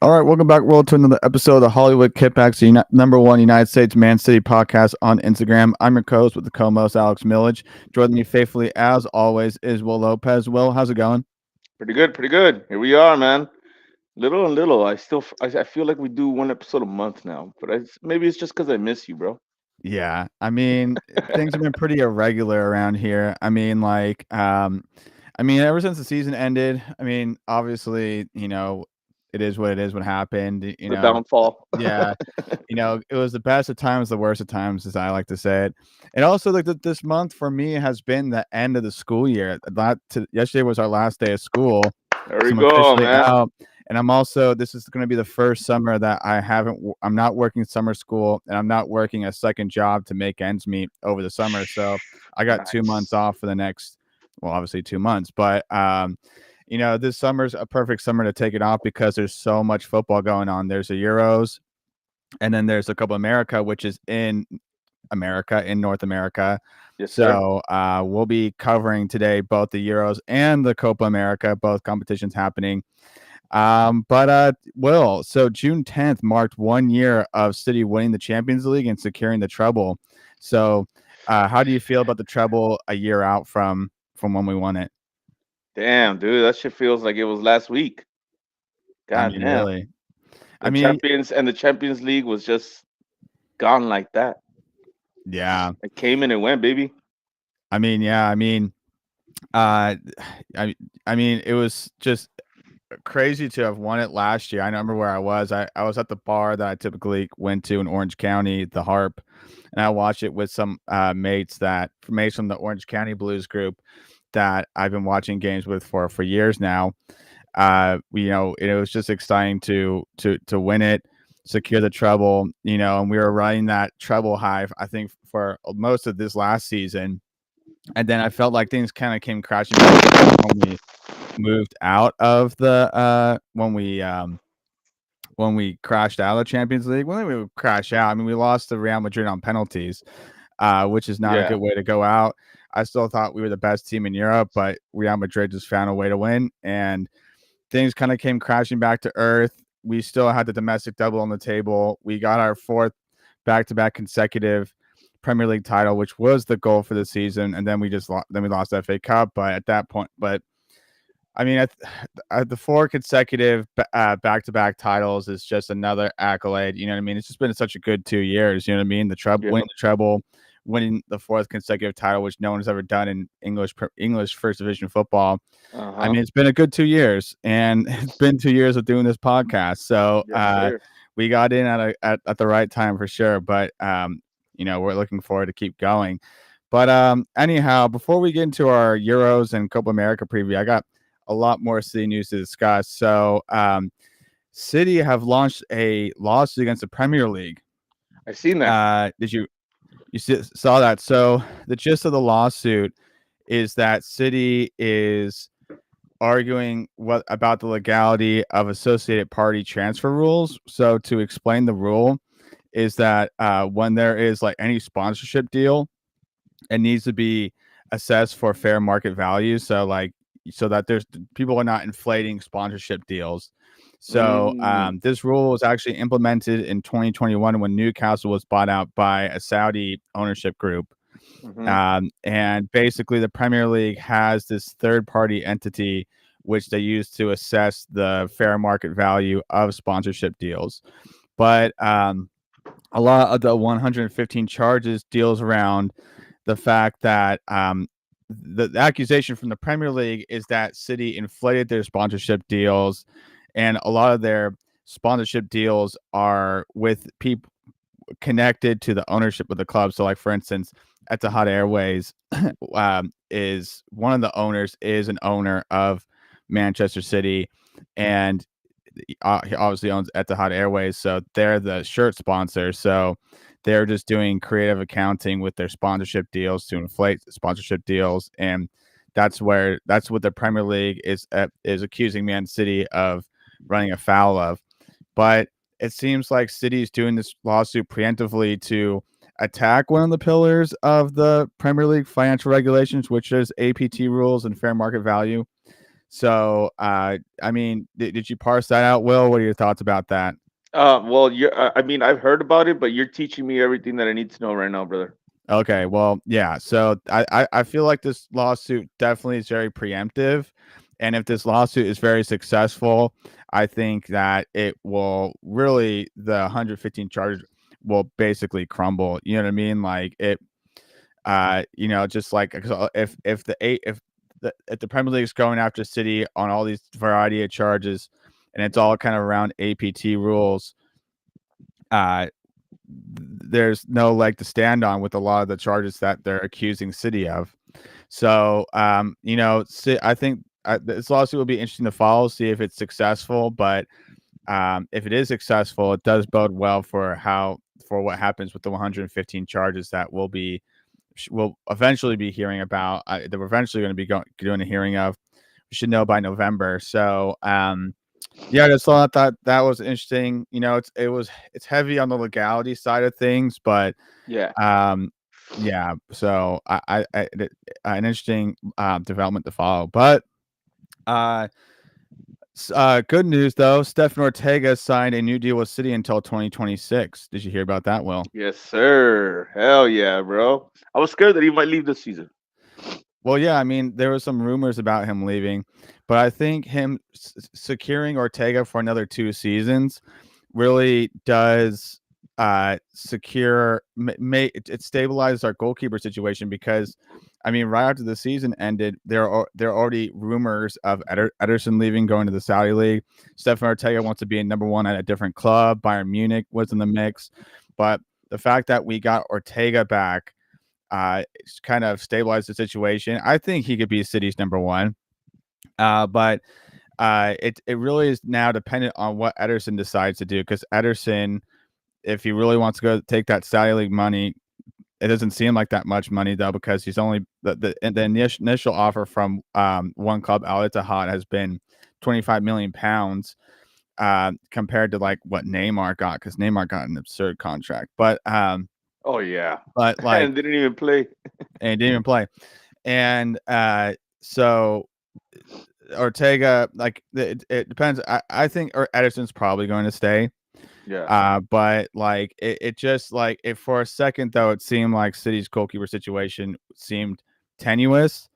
All right, welcome back, world, to another episode of the Hollywood Kickbacks, the number one United States Man City podcast on Instagram. I'm your co-host with the co-most, Alex Millage. Joining me faithfully, as always, is Will Lopez. Will, how's it going? Pretty good, pretty good. Here we are, man. Little and little. I feel like we do one episode a month now, but maybe it's just because I miss you, bro. Yeah, I mean, things have been pretty irregular around here. Ever since the season ended, obviously, it is what it is. What happened, The downfall. yeah, it was the best of times, the worst of times, as I like to say it. And also, like this month for me has been the end of the school year. Yesterday was our last day of school, There we so I'm go, officially man. out. And I'm also this is going to be the first summer that I'm not working summer school, and I'm not working a second job to make ends meet over the summer. So I got 2 months Nice. off for the next, well, obviously 2 months, but this summer's a perfect summer to take it off because there's so much football going on. There's the Euros, and then there's a Copa America, which is in North America. Yes, sir. So we'll be covering today both the Euros and the Copa America, both competitions happening. So June 10th marked 1 year of City winning the Champions League and securing the treble. So how do you feel about the treble a year out from when we won it? Damn, dude, that shit feels like it was last week. I God mean, damn. really. I The mean, Champions League was just gone like that. yeah. It came and it went, baby. Yeah. Uh, it was just crazy to have won it last year. I remember where I was. I was at the bar that I typically went to in Orange County, the Harp, and I watched it with some mates from the Orange County Blues group that I've been watching games with for years now. It was just exciting to win it, secure the treble, and we were riding that treble high, I think, for most of this last season. And then I felt like things kind of came crashing back when we moved out of the when we crashed out of the Champions League. When we would crash out, I mean, we lost to Real Madrid on penalties, which is not a Yeah. good way to go out. I still thought we were the best team in Europe, but Real Madrid just found a way to win, and things kind of came crashing back to earth. We still had the domestic double on the table. We got our fourth back-to-back consecutive Premier League title, which was the goal for the season, and then we lost the FA Cup. But at that point, the four consecutive back-to-back titles is just another accolade. You know what I mean? It's just been such a good 2 years. You know what I mean? Yeah. Winning the treble, winning the fourth consecutive title, which no one has ever done in English First Division football. I Uh-huh. mean, it's been a good 2 years, and it's been 2 years of doing this podcast. So Yes, sir. we got in at the right time for sure. But we're looking forward to keep going. But anyhow, before we get into our Euros and Copa America preview, I got a lot more City news to discuss. So City have launched a lawsuit against the Premier League. I seen that. Did saw that? So the gist of the lawsuit is that City is arguing about the legality of associated party transfer rules. So to explain the rule is that when there is like any sponsorship deal, it needs to be assessed for fair market value. So that there's people are not inflating sponsorship deals. So Mm. this rule was actually implemented in 2021 when Newcastle was bought out by a Saudi ownership group. Mm-hmm. And basically, the Premier League has this third-party entity which they use to assess the fair market value of sponsorship deals. But a lot of the 115 charges deals around the fact that the accusation from the Premier League is that City inflated their sponsorship deals, and a lot of their sponsorship deals are with people connected to the ownership of the club. So, like for instance, Etihad Airways is one of the owners is an owner of Manchester City, and he obviously owns Etihad Airways, so they're the shirt sponsor. So they're just doing creative accounting with their sponsorship deals to inflate sponsorship deals, and that's what the Premier League is accusing Man City of running afoul of. But it seems like City is doing this lawsuit preemptively to attack one of the pillars of the Premier League financial regulations, which is APT rules and fair market value. So, I mean, did you parse that out, Will? What are your thoughts about that? Well, I mean, I've heard about it, but you're teaching me everything that I need to know right now, brother. Okay, well, yeah. So I feel like this lawsuit definitely is very preemptive. And if this lawsuit is very successful, I think that it will really, the 115 charge will basically crumble. You know what I mean? Like it, just like, 'cause, if the eight if the Premier League is going after City on all these variety of charges, and it's all kind of around APT rules, uh, there's no leg to stand on with a lot of the charges that they're accusing City of. So, I think this lawsuit will be interesting to follow, see if it's successful. But if it is successful, it does bode well for what happens with the 115 charges that will eventually be hearing about. That we're eventually going to be doing a hearing of. We should know by November. So, yeah, I just thought that was interesting. It's heavy on the legality side of things, but Yeah, um, yeah. So an interesting development to follow. But uh, good news though, Stefan Ortega signed a new deal with City until 2026. Did you hear about that, Will? yes, sir. Hell yeah, bro. I was scared that he might leave this season. Well, yeah, I mean, there were some rumors about him leaving, but I think him securing Ortega for another 2 seasons really does secure it stabilizes our goalkeeper situation, because I mean, right after the season ended, there are already rumors of Ederson leaving, going to the Saudi league. Stefan Ortega wants to be in number one at a different club. Bayern Munich was in the mix, but the fact that we got Ortega back it's kind of stabilized the situation. I think he could be City's number one, but it really is now dependent on what Ederson decides to do, because Ederson, if he really wants to go take that Saudi League money, it doesn't seem like that much money though, because he's only the initial offer from one club, Al Ittihad, has been 25 million pounds compared to like what Neymar got, because Neymar got an absurd contract, Oh yeah, but like and didn't even play. and didn't even play. And so Ortega, like it depends. I think Edison's probably going to stay. Yeah. But like it just like if for a second though it seemed like City's goalkeeper situation seemed tenuous,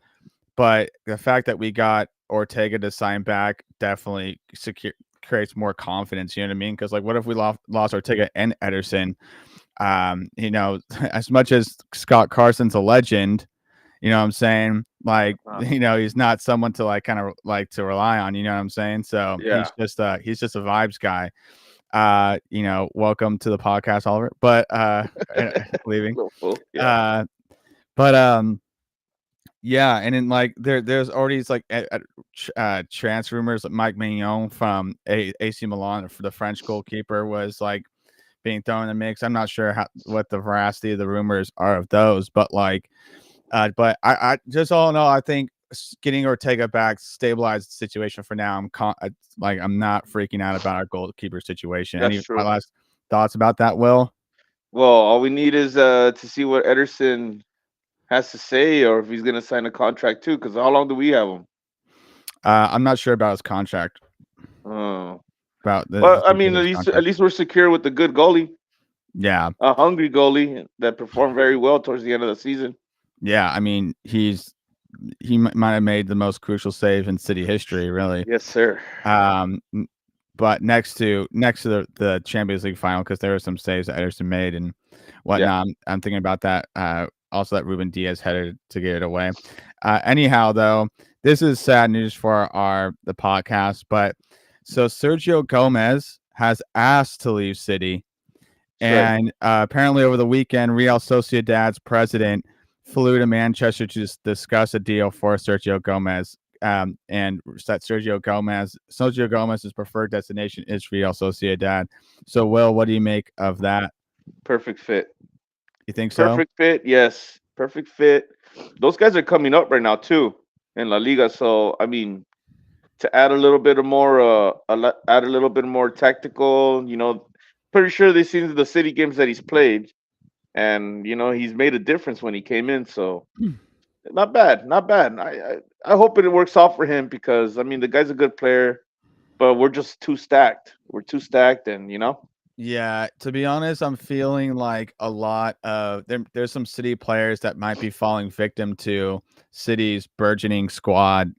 but the fact that we got Ortega to sign back definitely creates more confidence. You know what I mean? Because like, what if we lost Ortega and Ederson? As much as Scott Carson's a legend, you know what I'm saying? Like, Uh, he's not someone to like kind of like to rely on, you know what I'm saying? So yeah. he's just a vibes guy. Welcome to the podcast, Oliver. But leaving. Little fool. Yeah. Uh but yeah, and then like there's already like transfer rumors that Mike Mignon from AC Milan for the French goalkeeper was like being thrown in the mix. I'm not sure what the veracity of the rumors are of those, but like but I just all in all, I think getting Ortega back stabilized the situation for now. I'm not freaking out about our goalkeeper situation. That's Any my true. last thoughts about that, Will? Well, all we need is to see what Ederson has to say, or if he's gonna sign a contract too. Because how long do we have him? I'm not sure about his contract, Oh, about the well, I details mean, of his at contract. least we're secure with a good goalie, Yeah, a hungry goalie that performed very well towards the end of the season. yeah. I mean, might have made the most crucial save in City history, really. Yes, sir. Um, but next to the Champions League final, because there were some saves that Ederson made and Yeah, whatnot. I'm thinking about that. Also, that Ruben Diaz headed to get it away. Anyhow, though, this is sad news for the podcast. But so Sergio Gomez has asked to leave City, that's right. and apparently over the weekend, Real Sociedad's president flew to Manchester to discuss a deal for Sergio Gomez. And that Sergio Gomez's preferred destination is Real Sociedad. So, Will, what do you make of that? Perfect fit. You think so? Perfect fit. Yes, perfect fit. Those guys are coming up right now too in La Liga. So I mean, to add a little bit of more, add a little bit more tactical. Pretty sure they've seen the city games that he's played, and he's made a difference when he came in. So Not bad, not bad. I hope it works out for him because I mean the guy's a good player, but we're just too stacked. We're too stacked, and Yeah, to be honest, I'm feeling like a lot of there's some City players that might be falling victim to City's burgeoning squad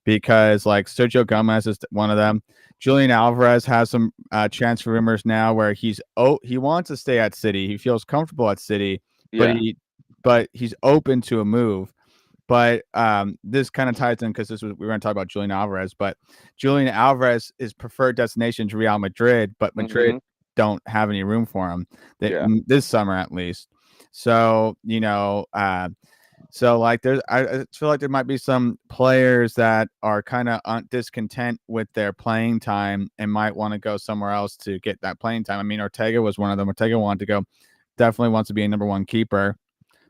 because like Sergio Gomez is one of them. Julian Alvarez has some transfer rumors now where he wants to stay at City. He feels comfortable at City, but yeah, he's open to a move. But this kind of ties in because we were going to talk about Julian Alvarez, but Julian Alvarez is preferred destination to Real Madrid, but Madrid hmm don't have any room for him yeah, this summer at least. So so like I feel like there might be some players that are kind of discontent with their playing time and might want to go somewhere else to get that playing time. I mean, Ortega was one of them. Ortega wanted to go, definitely wants to be a number one keeper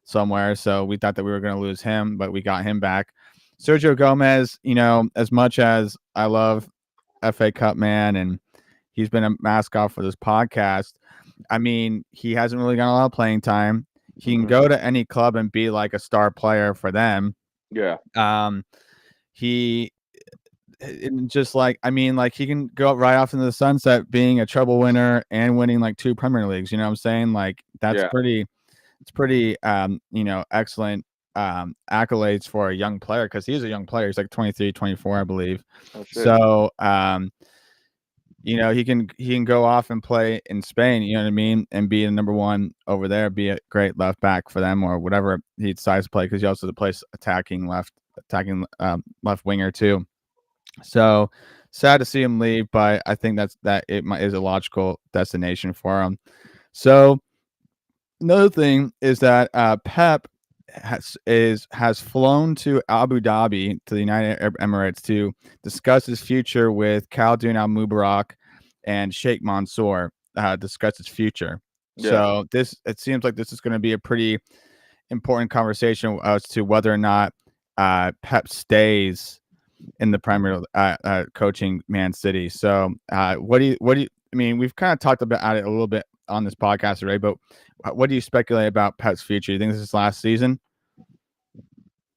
somewhere. So we thought that we were going to lose him, but we got him back. Sergio Gomez, as much as I love FA Cup man and he's been a mascot for this podcast, I mean, he hasn't really got a lot of playing time. He can hmm go to any club and be like a star player for them. yeah, Um, he just like I mean, like he can go right off into the sunset, being a treble winner and winning like two Premier Leagues. You know what I'm saying? Like that's yeah. pretty. It's pretty, excellent accolades for a young player because he's a young player. He's like 23, 24, I believe. Oh shit. So, he can go off and play in Spain, you know what I mean, and be the number one over there, be a great left back for them or whatever he decides to play because he also plays attacking left winger too. So sad to see him leave, but I think that is a logical destination for him. So another thing is that Pep has flown to Abu Dhabi to the United Arab Emirates to discuss his future with Khaldoon Al Mubarak and Sheikh Mansour. Discuss his future. Yeah, So it seems like this is going to be a pretty important conversation as to whether or not Pep stays in the Premier coaching Man City. So what do you? I mean, we've kind of talked about it a little bit on this podcast already, but what do you speculate about Pep's future? You think this is last season?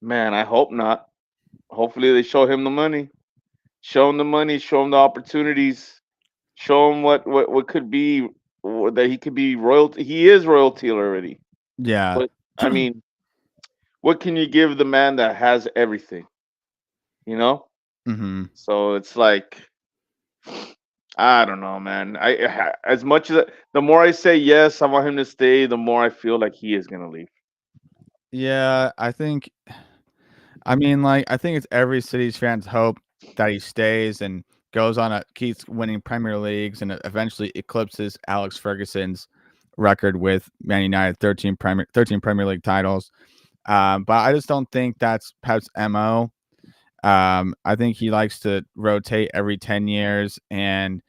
man. I hope not. Hopefully they show him the money. Show him the money. Show him the opportunities. Show him what could be that he could be royalty. He is royalty already. Yeah. But I mean, what can you give the man that has everything? You know. hmm So it's like I don't know, man. As much as the more I say yes, I want him to stay. The more I feel like he is gonna leave. Yeah, I think. I mean, like, I think it's every City's fans' hope that he stays and keeps winning Premier Leagues and eventually eclipses Alex Ferguson's record with Man United, 13 Premier League titles. But I just don't think that's Pep's MO. I think he likes to rotate every 10 years, and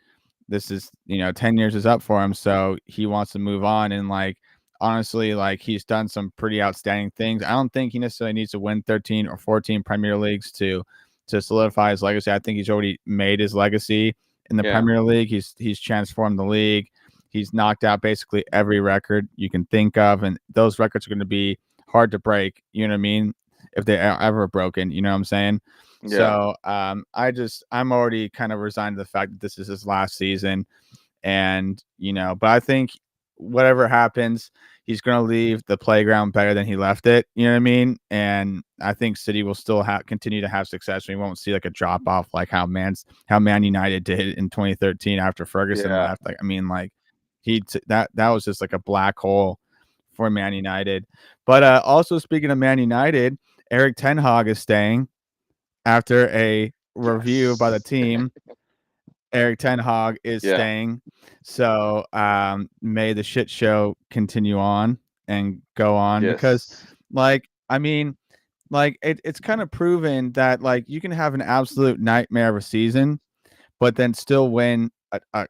this is 10 years is up for him, so he wants to move on. And like honestly, like he's done some pretty outstanding things. I don't think he necessarily needs to win 13 or 14 Premier Leagues to solidify his legacy. I think he's already made his legacy in the Yeah, Premier League. He's transformed the league. He's knocked out basically every record you can think of, and those records are going to be hard to break. You know what I mean? If they are ever broken, you know what I'm saying? yeah, So I'm already kind of resigned to the fact that this is his last season, and but I think whatever happens, he's going to leave the playground better than he left it. You know what I mean? And I think City will still continue to have success. We won't see like a drop off like how Man United did in 2013 after Ferguson yeah. left. Like I mean, like that was just like a black hole for Man United. But also speaking of Man United, Eric Ten Hag is staying after a review by the Yes, team. Eric Ten Hag is yeah, staying. So may the shit show continue on and go on because, yes. like, I mean, like it's kind of proven that like you can have an absolute nightmare of a season, but then still win a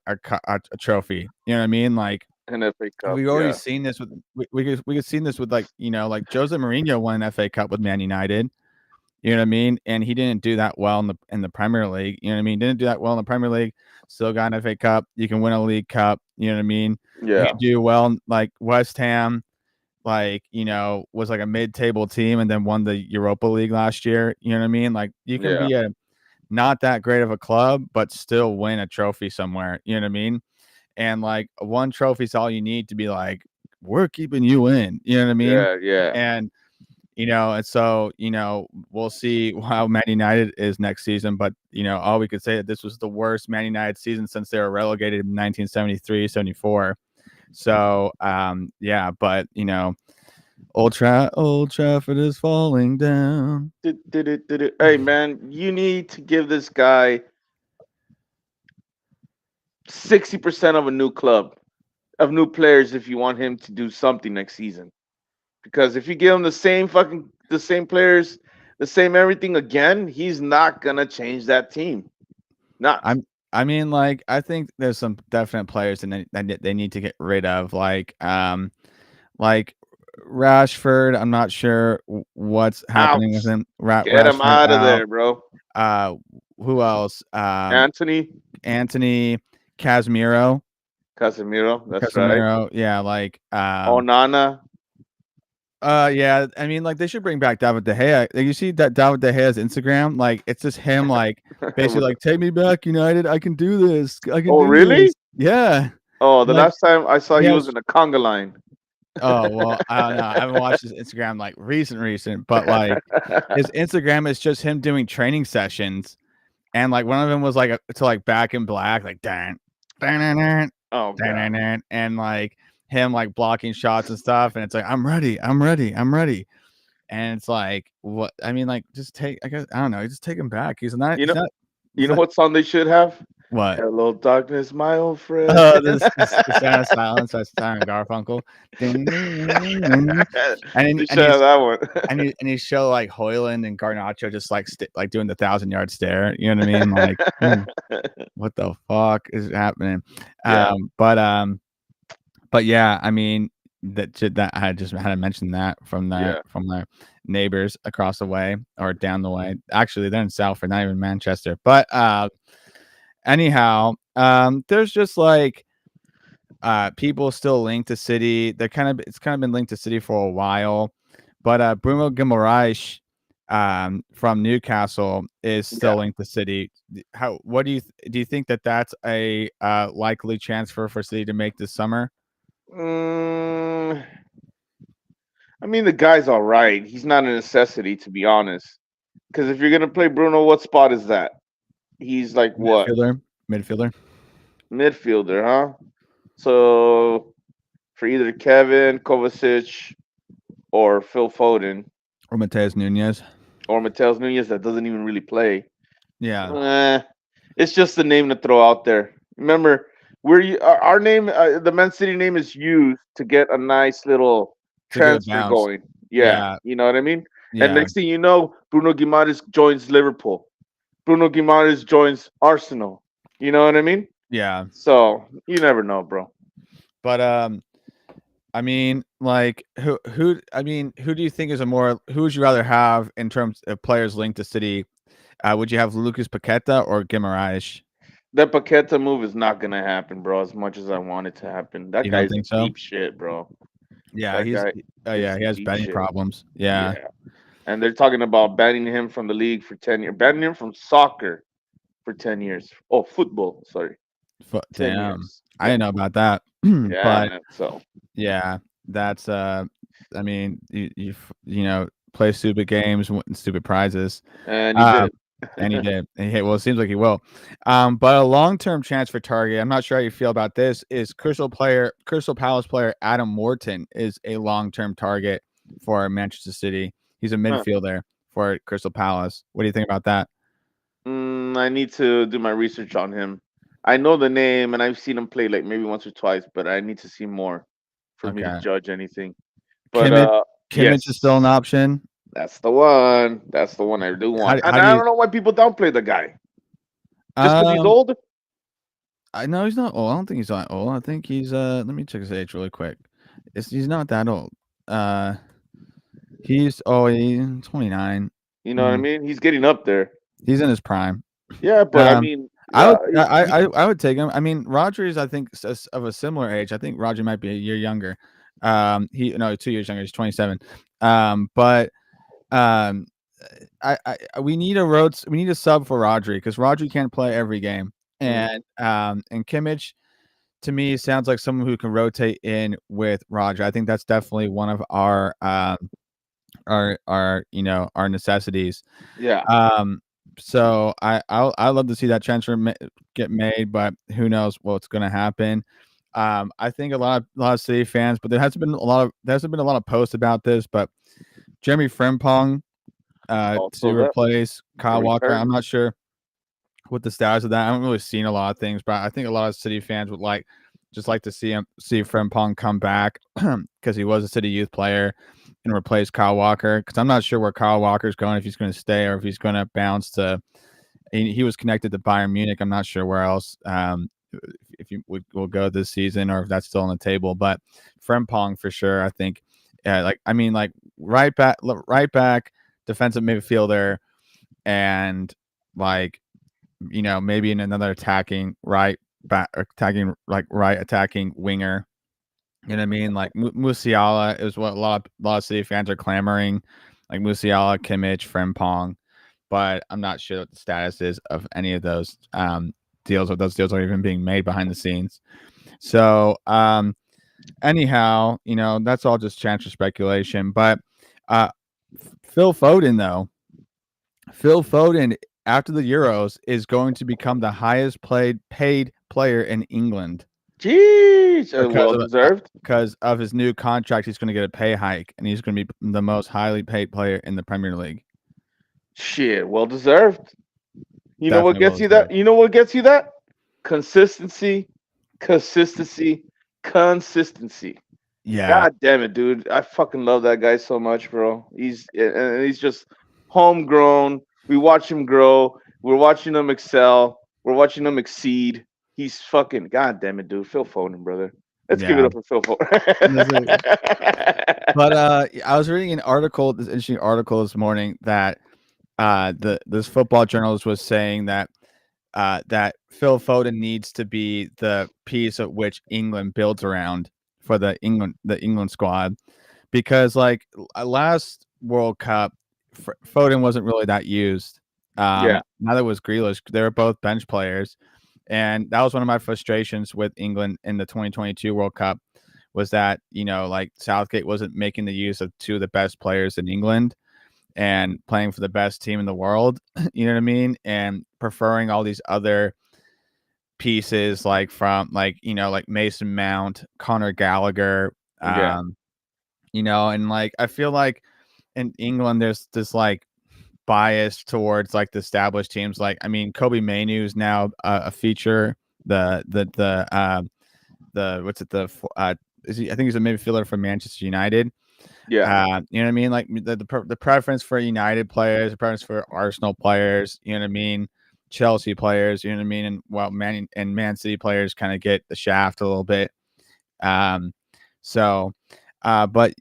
trophy. You know what I mean? Like An FA Cup. we've already Yeah, seen this with we could seen this with like like Jose Mourinho won an FA Cup with Man United. You know what I mean? And he didn't do that well in the Premier League. You know what I mean? Didn't do that well in the Premier League. Still got an FA Cup. You can win a League Cup. You know what I mean? You yeah, can do well like West Ham. like, was like a mid-table team and then won the Europa League last year. You know what I mean? Like you can Yeah, be a not that great of a club, but still win a trophy somewhere. You know what I mean? And like one trophy is all you need to be like, we're keeping you in. You know what I mean? yeah, yeah. And and so, we'll see how Man United is next season. But, all we could say that this was the worst Man United season since they were relegated in 1973, 74. So, yeah, but, Old Trafford is falling down. Hey man, you need to give this guy 60% of a new club of new players if you want him to do something next season. Because if you give him the same players, the same everything again, he's not gonna change that team. Not. I'm, I mean, like, I think there's some definite players that they need to get rid of, like Rashford. I'm not sure what's Out. happening with him. Get him Rashford out of out. there, bro. Uh, who else? Anthony Anthony Casemiro. Casemiro, that's right. Casemiro, yeah, like, Onana. yeah. I mean, like, they should bring back David De Gea. Like, you see that David De Gea's Instagram, like, it's just him, like, basically, like, take me back, United. I can do this. I can Oh, do really? this. Yeah, Oh, the like, last time I saw he he was has. in a conga line. Oh well, I don't know. I haven't watched his Instagram like recent, but like his Instagram is just him doing training sessions, and like one of them was like to like Back in Black, like dan, dan, dan, dan, Oh dan, god. dan, dan, and like him like blocking shots and stuff, and it's like I'm ready, I'm ready, I'm ready, and it's like what I mean, like just take I guess I don't know, just take him back. He's not, You he's know not, you he's know not what song they should have? what. Hello darkness, my old friend. Oh, the Sound of Silence by Simon Garfunkel, and They and should have that one. and he show like Hoyland and Garnacho just like like doing the 1,000 yard stare. You know what I mean? Like, what the fuck is happening? Yeah, But yeah, I mean that I just had to mention that yeah. from the neighbors across the way or down the way. Actually, they're in Salford, not even Manchester. But anyhow, there's just like people still linked to City. It's kind of been linked to City for a while, but Bruno Guimaraes from Newcastle is Yeah. still linked to City. How what do you think that that's a likely transfer for City to make this summer? Mm, I mean, the guy's all right. He's not a necessity, to be honest. Because if you're gonna play Bruno, what spot is that? He's like what, Midfielder, midfielder, huh? So for either Kevin Kovacic or Phil Foden or Mateus Nunez. or Mateus Nunez, that doesn't even really play. Yeah, Eh, it's just a name to throw out there. Remember, our name, the Man City name, is used to get a nice little it's a good transfer bounce. going. Yeah, Yeah, you know what I mean. And yeah, next thing you know, Bruno Guimaraes joins Liverpool. Bruno Guimaraes joins Arsenal. You know what I mean? yeah. So you never know, bro. But I mean, like who do you think is who would you rather have in terms of players linked to City? Would you have Lucas Paqueta or Guimaraes? That Paqueta move is not gonna happen, bro. As much as I want it to happen, that You don't guy's think so? deep shit, bro. Yeah, That guy yeah, is he has deep betting shit. problems. Yeah. Yeah. And they're talking about banning him from the league for 10 years, banning him from soccer for 10 years. Oh, football, sorry. 10 Damn. years. I didn't know about that. Yeah, But man. So, yeah, that's I mean, play stupid games, win stupid prizes. and he Um did. and he did. Well, it seems like he will. But a long-term transfer target, I'm not sure how you feel about this, is Crystal Palace player Adam Morton is a long-term target for Manchester City. He's a Huh. midfielder for Crystal Palace. What do you think about that? I need to do my research on him. I know the name and I've seen him play like maybe once or twice, but I need to see more for me to Okay. judge anything. But Kimmich Kimmich is still an yes, option. that's the one. That's the one I do want. How And do I you don't know why people downplay the guy. Just because he's um old? I know he's not old. I don't think he's that old. I think he's let me check his age really quick. He's not that old. Uh he's 29. You know what I Mm, mean? He's getting up there. he's in his prime. Yeah, but I Um mean, I would he I would take him. I mean, Roger is I think of a similar age. I think Roger might be a year younger. He no 2 years younger. He's 27. But um, we need we need a sub for Rodri because Rodri can't play every game, Mm. and Kimmich to me sounds like someone who can rotate in with Rodri. I think that's definitely one of our our necessities. Yeah. Um, so I love to see that transfer get made, but who knows what's going to happen. I think a lot of City fans, but there hasn't been a lot of posts about this, but Jeremy Frimpong to Also that replace a Kyle Walker. return. I'm not sure what the status of that. I haven't really seen a lot of things, but I think a lot of City fans would like to see Frimpong come back because he was a City youth player and replace Kyle Walker. Because I'm not sure where Kyle Walker's going, if he's going to stay or if he's going to bounce to. He was connected to Bayern Munich. I'm not sure where else. If you will go this season or if that's still on the table, but Frimpong for sure. I think, like right back, defensive midfielder, and like maybe in another attacking right back, right attacking winger. You know what I mean? Like Musiala is what a lot of City fans are clamoring, like Musiala, Kimmich, Frimpong. But I'm not sure what the status is of any of those deals, or those deals are even being made behind the scenes. So anyhow, that's all just chance or speculation. But uh, Phil Foden, though, Phil Foden after the Euros is going to become the highest paid player in England Jeez, because well of deserved. his new contract. He's going to get a pay hike, and he's going to be the most highly paid player in the Premier League. Shit, well deserved. You know what Definitely gets will you deserve. that? You know what gets you that? Consistency, consistency, consistency. Yeah, God damn it, dude! I fucking love that guy so much, bro. He's just homegrown. We watch him grow. We're watching him excel. We're watching him exceed. He's fucking god damn it, dude. Phil Foden, brother. Let's give it yeah. up for Phil That's it. But Foden. I was reading this interesting article this morning that this football journalist was saying that that Phil Foden needs to be the piece of which England builds around for the England squad because last World Cup, Foden wasn't really that used. Yeah, Neither was Grealish. They were both bench players, and that was one of my frustrations with England in the 2022 World Cup was that like Southgate wasn't making the use of two of the best players in England and playing for the best team in the world. You know what I mean? And preferring all these other pieces like Mason Mount, Connor Gallagher, yeah, and I feel like in England there's this bias towards the established teams. Like I mean, Kobe Mainu is now a feature. The what's it the is he? I think he's a midfielder for Manchester United. yeah. You know what I mean? Like the preference for United players, the preference for Arsenal players, you know what I mean? Chelsea players, you know what I mean? And Man City players kind of get the shaft a little bit. Um, so, but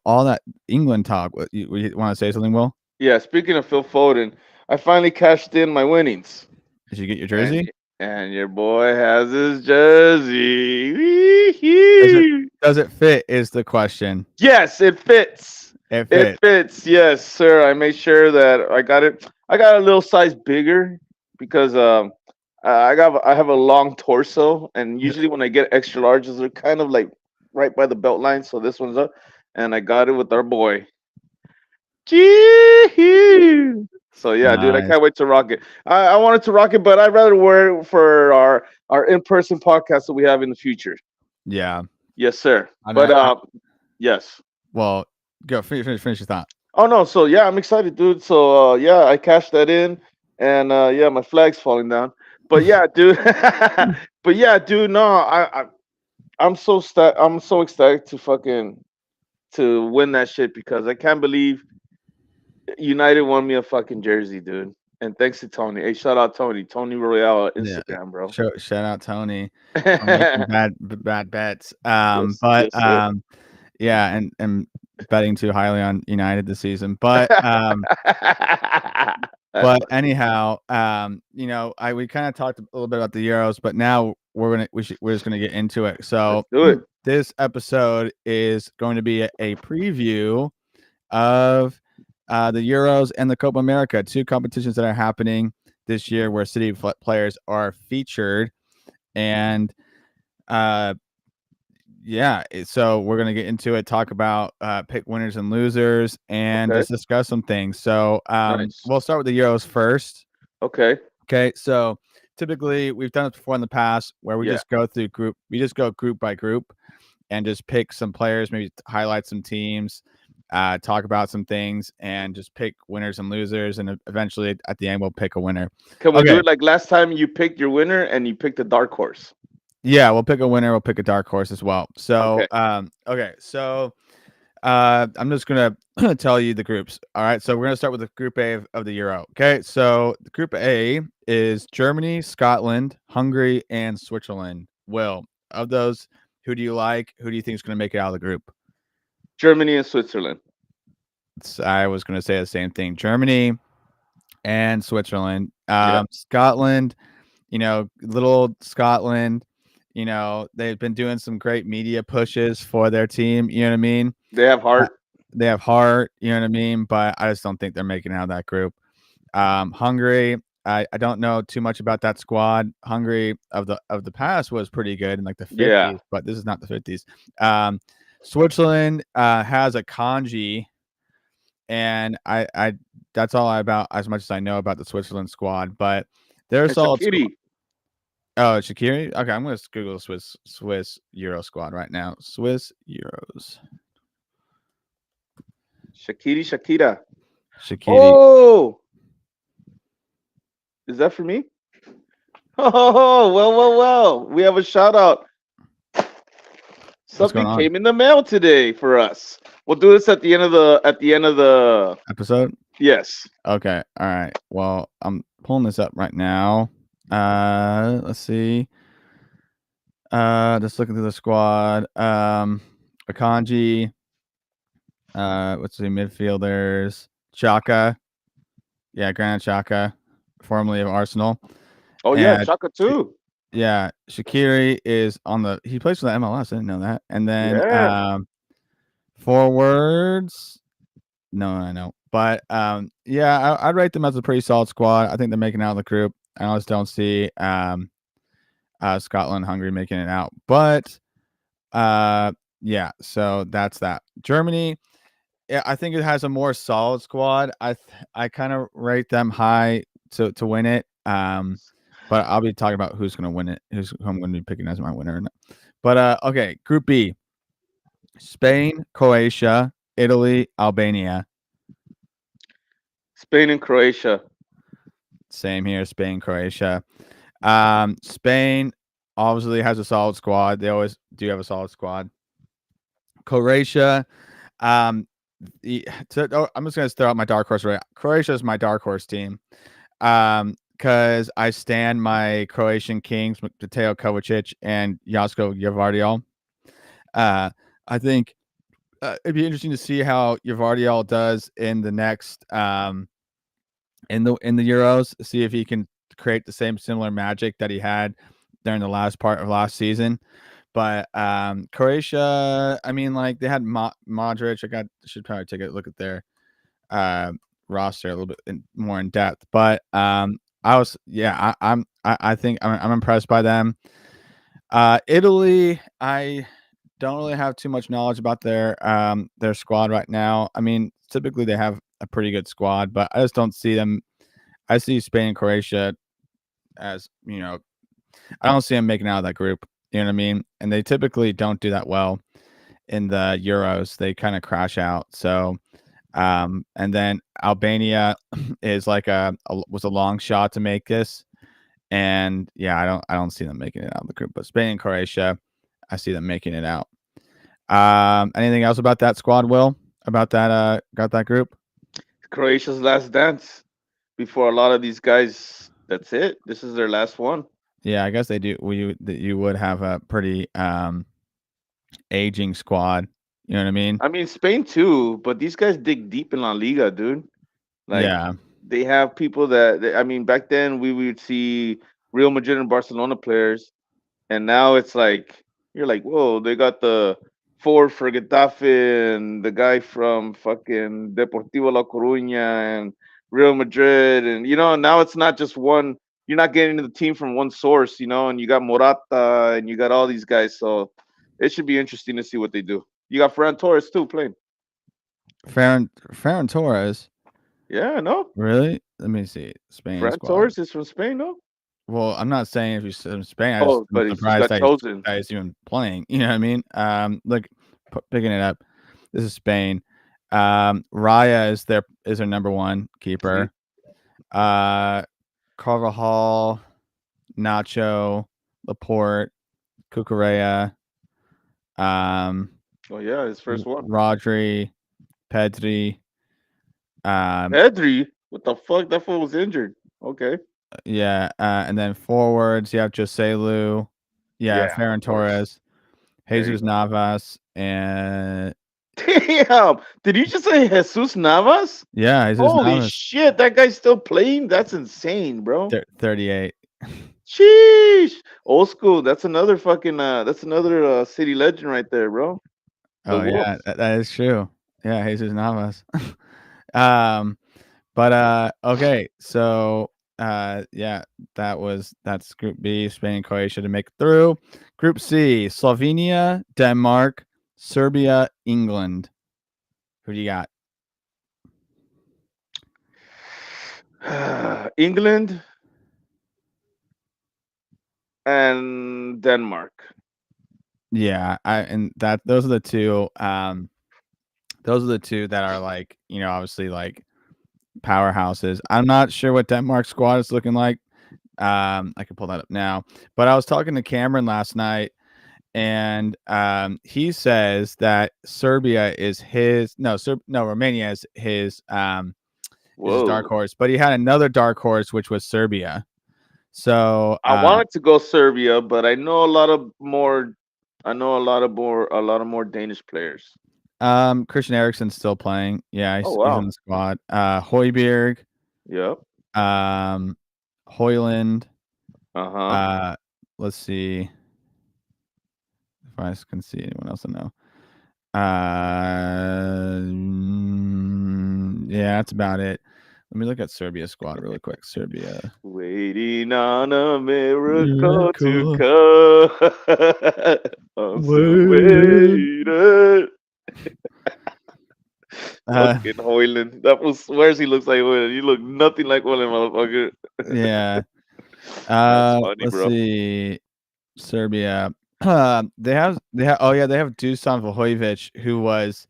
all that England talk. You want to say something, Will? Yeah, speaking of Phil Foden, I finally cashed in my winnings. Did you get your And jersey? and your boy has his jersey. Does it Wee-hee. does it fit? Is the question. Yes, it fits. It It fits. fits. Yes, sir. I made sure that I got it. I got a little size bigger because I have a long torso, and usually when I get extra larges, they're kind of like right by the belt line. So this one's up, and I got it with our boy. Gee. So yeah, dude, I Nice. can't wait to rock it. I wanted to rock it, but I'd rather wear it for our in person podcast that we have in the future. Yeah. Yes, sir. I mean, But yes. well, go finish your thought. Oh no, so yeah, I'm excited, dude. So yeah, I cashed that in, and yeah, my flag's falling down. But yeah, dude. But yeah, dude. No, I'm so ecstatic to fucking to win that shit because I can't believe United won me a fucking jersey, dude. And thanks to Tony. Hey, shout out Tony. Tony Royale on Yeah. Instagram, bro. Shout out Tony for making bad bets. Yes, But yes, sir. yeah, and betting too highly on United this season. But anyhow, I we kind of talked a little bit about the Euros, but now we're just gonna get into it. Let's So do it. this episode is going to be a preview of the Euros and the Copa America, two competitions that are happening this year where players are featured. And uh, yeah, so we're going to get into it, talk about pick winners and losers, and Okay, just discuss some things. So nice. we'll start with the Euros first. Okay, Okay, so typically we've done it before in the past where yeah. we just go group by group and just pick some players, maybe highlight some teams, talk about some things, and just pick winners and losers. And eventually at the end, we'll pick a winner. Can we do Okay. it like last time? You picked your winner and you picked a dark horse. Yeah, we'll pick a winner. We'll pick a dark horse as well. So, Okay. okay. So, I'm just going to tell you the groups. All right. So, we're going to start with the group A of the Euro. Okay. So, the group A is Germany, Scotland, Hungary, and Switzerland. Will, of those, who do you like? Who do you think is going to make it out of the group? Germany and Switzerland. I was going to say the same thing. Germany and Switzerland. Yeah, Scotland, little Scotland, they've been doing some great media pushes for their team. You know what I mean? they have Uh, heart. they have heart. You know what I mean? But I just don't think they're making it out of that group. Hungary. I don't know too much about that squad. Hungary of the past was pretty good in like the Yeah, 50s, but this is not the 50s. Switzerland has a kanji, and I that's all about as much as I know about the Switzerland squad. But they're a and solid squad. Shakiri, Oh, Shakiri. Okay, I'm gonna Google Swiss Euro squad right now. Swiss Euros. Shakira. Shakiri. Oh, is that for me? Oh, well. We have a shout out. What's going Something on? came in the mail today for us. We'll do this at the end of the Episode. yes. Okay. All right. Well, I'm pulling this up right now. Let's see. Just looking through the squad. Akanji. Let's see, midfielders. Chaka. Yeah, Granit Chaka, formerly of Arsenal. Oh yeah, And Chaka too. yeah, Shaqiri is on he plays for the MLS. I didn't know that. And then Yeah. forwards. No, I know. But yeah, I'd rate them as a pretty solid squad. I think they're making it out of the group. I just don't see Scotland, Hungary making it out. But yeah, so that's that. Germany, yeah, I think it has a more solid squad. I kind of rate them high to win it. But I'll be talking about who's going to win it, who I'm going to be picking as my winner. But okay, Group B: Spain, Croatia, Italy, Albania. Spain and Croatia. Same here, Spain, Croatia. Spain obviously has a solid squad. They always do have a solid squad. Croatia, um, I'm just gonna throw out my dark horse. Right, Croatia is my dark horse team. Because I stand my Croatian Kings, Mateo Kovacic and Jasko Javardiol. I think it'd be interesting to see how Javardiol does in the next in the Euros. See if he can create the same similar magic that he had during the last part of last season. But Croatia, I mean, like they had Modric. Should probably take a look at their roster a little bit more in depth. But I think I'm impressed by them. Italy, I don't really have too much knowledge about their squad right now. I mean, typically they have a pretty good squad, but I just don't see them. I see Spain and Croatia as I don't see them making out of that group. You know what I mean? And they typically don't do that well in the Euros. They kind of crash out. So, and then Albania is like was a long shot to make this. And yeah, I don't see them making it out of the group. But Spain and Croatia, I see them making it out. Anything else about that squad, Will? About that got that group? Croatia's last dance before a lot of these guys. That's it. This is their last one. Yeah, I guess they do. You would have a pretty aging squad. You know what I mean? I mean Spain too, but these guys dig deep in La Liga, dude. Like Yeah. they have people I mean, back then we would see Real Madrid and Barcelona players, and now it's like You're like, whoa, they got the Ford for Getafe and the guy from fucking Deportivo La Coruña and Real Madrid, and now it's not just one. You're not getting the team from one source, and you got Morata and you got all these guys, so it should be interesting to see what they do. You got Ferran Torres too playing. Ferran Torres. Yeah, no, Really? Let me see. Spain Ferran squad. Torres is from Spain, no? Well, I'm not saying if he's from Spain. Oh, I'm but he's surprised got chosen. that he's even playing. You know what I mean? Look, picking it up. This is Spain. Raya is their number one See? keeper. Uh, Carvajal, Nacho, Laporte, Cucurella, um, Oh yeah, his first one. Rodri, Pedri. Um, Pedri, what the fuck? That fool was injured. Okay. yeah, and then forwards you have Joselu, yeah, Yeah, of Ferran course. Torres, There you Jesus go. Navas, and Damn! Did you just say Jesus Navas? yeah, Jesus Holy Navas, shit, that guy's still playing? That's insane, bro. 38. Sheesh. Old school. That's another city legend right there, bro. The Oh yeah, Wolves. that is true. Yeah, Jesus Navas. um, but okay, so yeah, that's Group B, Spain and Croatia to make it through. Group C, Slovenia, Denmark, Serbia, England. Who do you got? England and Denmark. Yeah, I and that those are the two. Those are the two that are like obviously like powerhouses. I'm not sure what Denmark's squad is looking like. I can pull that up now. But I was talking to Cameron last night, and he says that Serbia is his no Romania is his dark Whoa. horse, but he had another dark horse which was Serbia. So I wanted to go Serbia, but I know a lot of more Danish players. Christian Eriksen's still playing. Yeah, Oh he's in wow. the squad. Højbjerg, Yep. um, Hoyland. Uh-huh. Uh, let's see if I can see anyone else I know. Yeah, that's about it. Let me look at Serbia's squad really quick. Serbia. Waiting on a miracle to Miracle. come. I'm still Waiting. waiting. Uh, Fucking Hoyland. That fool swears he looks like Hoyland. You look nothing like Hoyland, motherfucker. yeah. That's funny, Let's bro. see. Serbia. They have Dusan Vlahovic, who was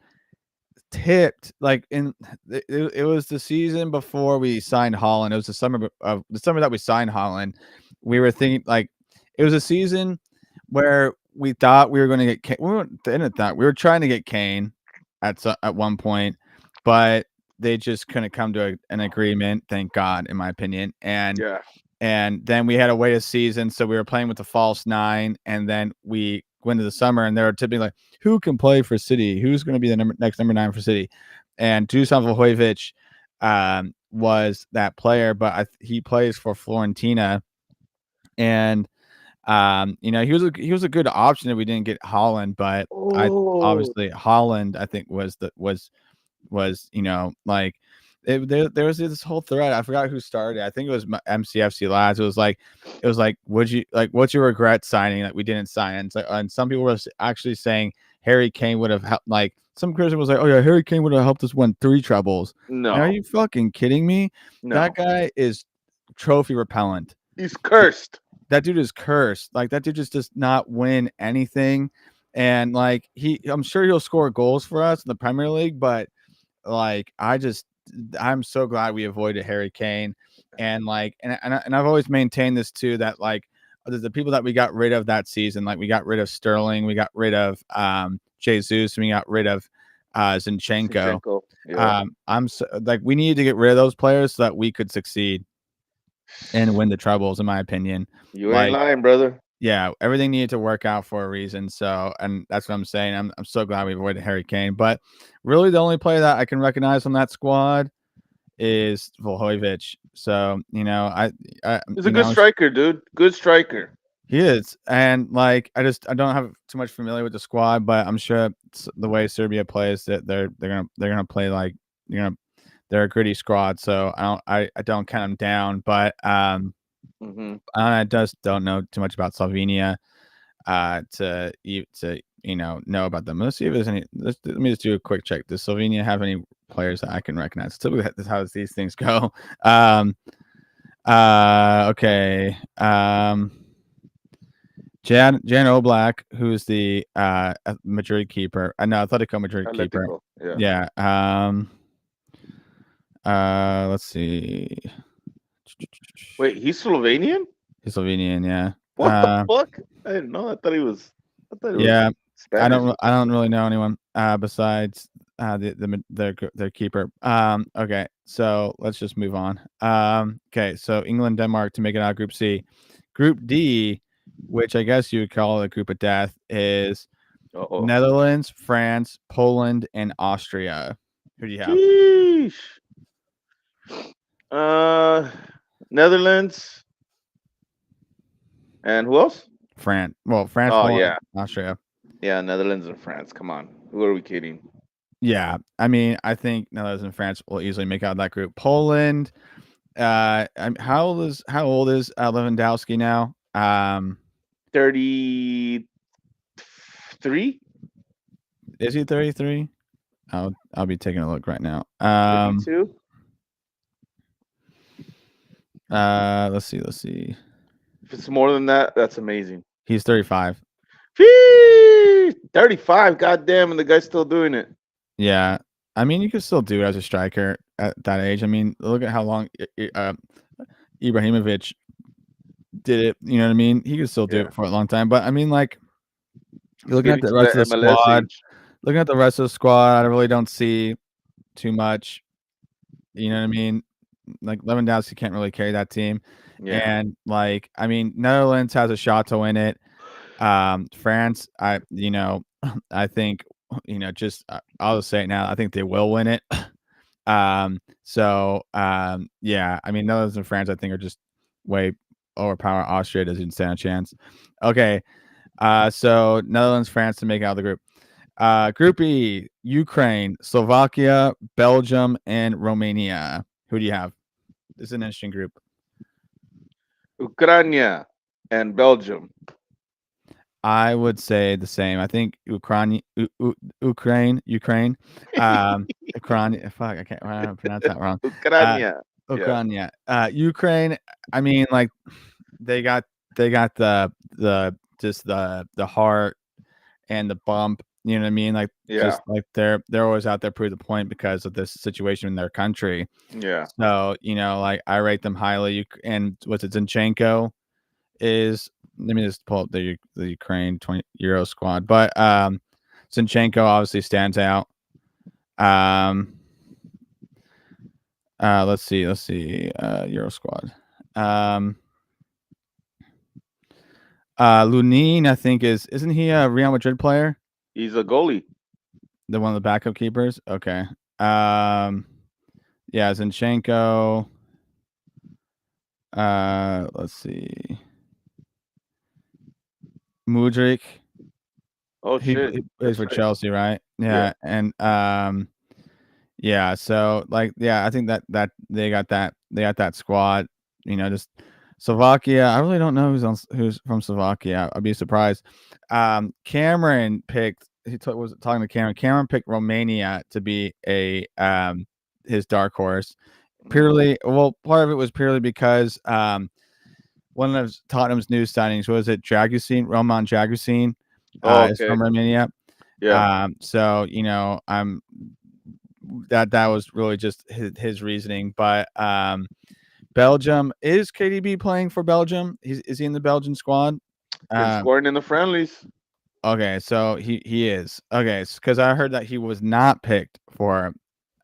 tipped like it was the season before we signed Holland. It was the summer that we signed Holland. We were thinking like it was a season where we thought we were going to get Kane. We were trying to get Kane at one point, but they just couldn't come to an agreement. Thank God, in my opinion. Yeah. And then we had to wait a season, so we were playing with the false nine, and then we went to the summer, and they were typically like, "Who can play for City? Who's going to be the next number 9 for City?" And Dusan Vlahovic was that player, but he plays for Florentina, and he was a good option if we didn't get Holland, but I Oh obviously Holland I think was like there was this whole thread. I forgot who started it. I think it was MCFC lads. It was like would you like what's your regret signing that we didn't sign? And, and some people were actually saying Harry Kane would have helped. Like some person was like, oh yeah, Harry Kane would have helped us win 3 trebles. And are no, you fucking kidding me? That no. guy is trophy repellent. He's cursed. That dude is cursed. Like that dude just does not win anything. And like I'm sure he'll score goals for us in the Premier League, but like I'm so glad we avoided Harry Kane. And like and I've always maintained this too, that like the people that we got rid of that season, like we got rid of Sterling, we got rid of Jesus, and we got rid of Zinchenko. Zinchenko. Yeah. I'm so, like we needed to get rid of those players so that we could succeed and win the trebles, in my opinion. You ain't Like lying, brother. yeah, everything needed to work out for a reason. So, and that's what I'm saying. I'm so glad we avoided Harry Kane. But really, the only player that I can recognize on that squad is Vlahovic. So, He's a good striker, dude. Good striker. He is, and like I don't have too much familiar with the squad, but I'm sure the way Serbia plays that they're gonna play like you know they're a gritty squad. So I don't count them down, but Hmm. I just don't know too much about Slovenia to know about them. Let's see if there's any. Let me just do a quick check. Does Slovenia have any players that I can recognize? Typically, that's how these things go. Um, okay. Jan Oblak, who's the Madrid keeper. I know Atletico Madrid keeper. Atletico. Yeah. Yeah. Let's see. Wait, he's Slovenian? He's Slovenian. Yeah. What the fuck? I didn't know. I thought he was. I thought he was Yeah. Spanish. I don't really know anyone besides their keeper. Okay, so let's just move on. Okay, so England, Denmark to make it out of Group C. Group D, which I guess you would call a group of death, is Oh. Netherlands, France, Poland, and Austria. Who do you have? Sheesh. Uh, Netherlands and who else? France. Well, France, Oh Poland, yeah, Austria. yeah. Netherlands and France. Come on, who are we kidding? Yeah, I mean, I think Netherlands and France will easily make out of that group. Poland. How old is Lewandowski now? 33, Is he 33? I'll be taking a look right now. 32. Let's see. If it's more than that, that's amazing. He's 35. Sheesh. 35. Goddamn, and the guy's still doing it. Yeah, I mean, you can still do it as a striker at that age. I mean, look at how long Ibrahimovic did it. You know what I mean? He could still do Yeah, it for a long time. But I mean, like he's looking at getting the to rest that of the MLS squad, age. I really don't see too much. You know what I mean? Like Lewandowski can't really carry that team. Yeah, And like, I mean, Netherlands has a shot to win it. France, I think, just I'll just say it now. I think they will win it. Yeah, I mean, Netherlands and France, I think, are just way overpower. Austria doesn't stand a chance. Okay, so Netherlands, France to make out of the group. Group E: Ukraine, Slovakia, Belgium, and Romania. Who do you have? This is an interesting group. Ukraine and Belgium. I would say the same. I think Ukraine, Ukraine. Fuck, I can't. I don't pronounce that wrong. Uh, Ukraine. Yeah, Ukraine. Ukraine. I mean, like they got the just the heart and the bump. You know what I mean? Like yeah, just like they're always out there prove the point because of this situation in their country. yeah. So like I rate them highly. And what's it? Zinchenko is. Let me just pull up the Ukraine 20 Euro squad, but Zinchenko obviously stands out. Um, let's see, Euro squad. Lunin, I think isn't he a Real Madrid player? He's a goalie. The one of the backup keepers. Okay. Yeah, Zinchenko. Let's see, Mudryk. Oh shit, He plays that's for right. Chelsea, right? Yeah, Yeah, and yeah, so like I think that they got that squad, just Slovakia. I really don't know who's from Slovakia. I'd be surprised. Cameron picked was talking to Cameron. Cameron picked Romania to be a his dark horse. mm. Part of it was purely because one of Tottenham's new signings was it Roman Dragusin, Oh, is okay. from Romania. Yeah, So I'm that was really just his reasoning. But Belgium, is KDB playing for Belgium? Is he in the Belgian squad? been Um, scoring in the friendlies. okay, so he is okay because I heard that he was not picked for.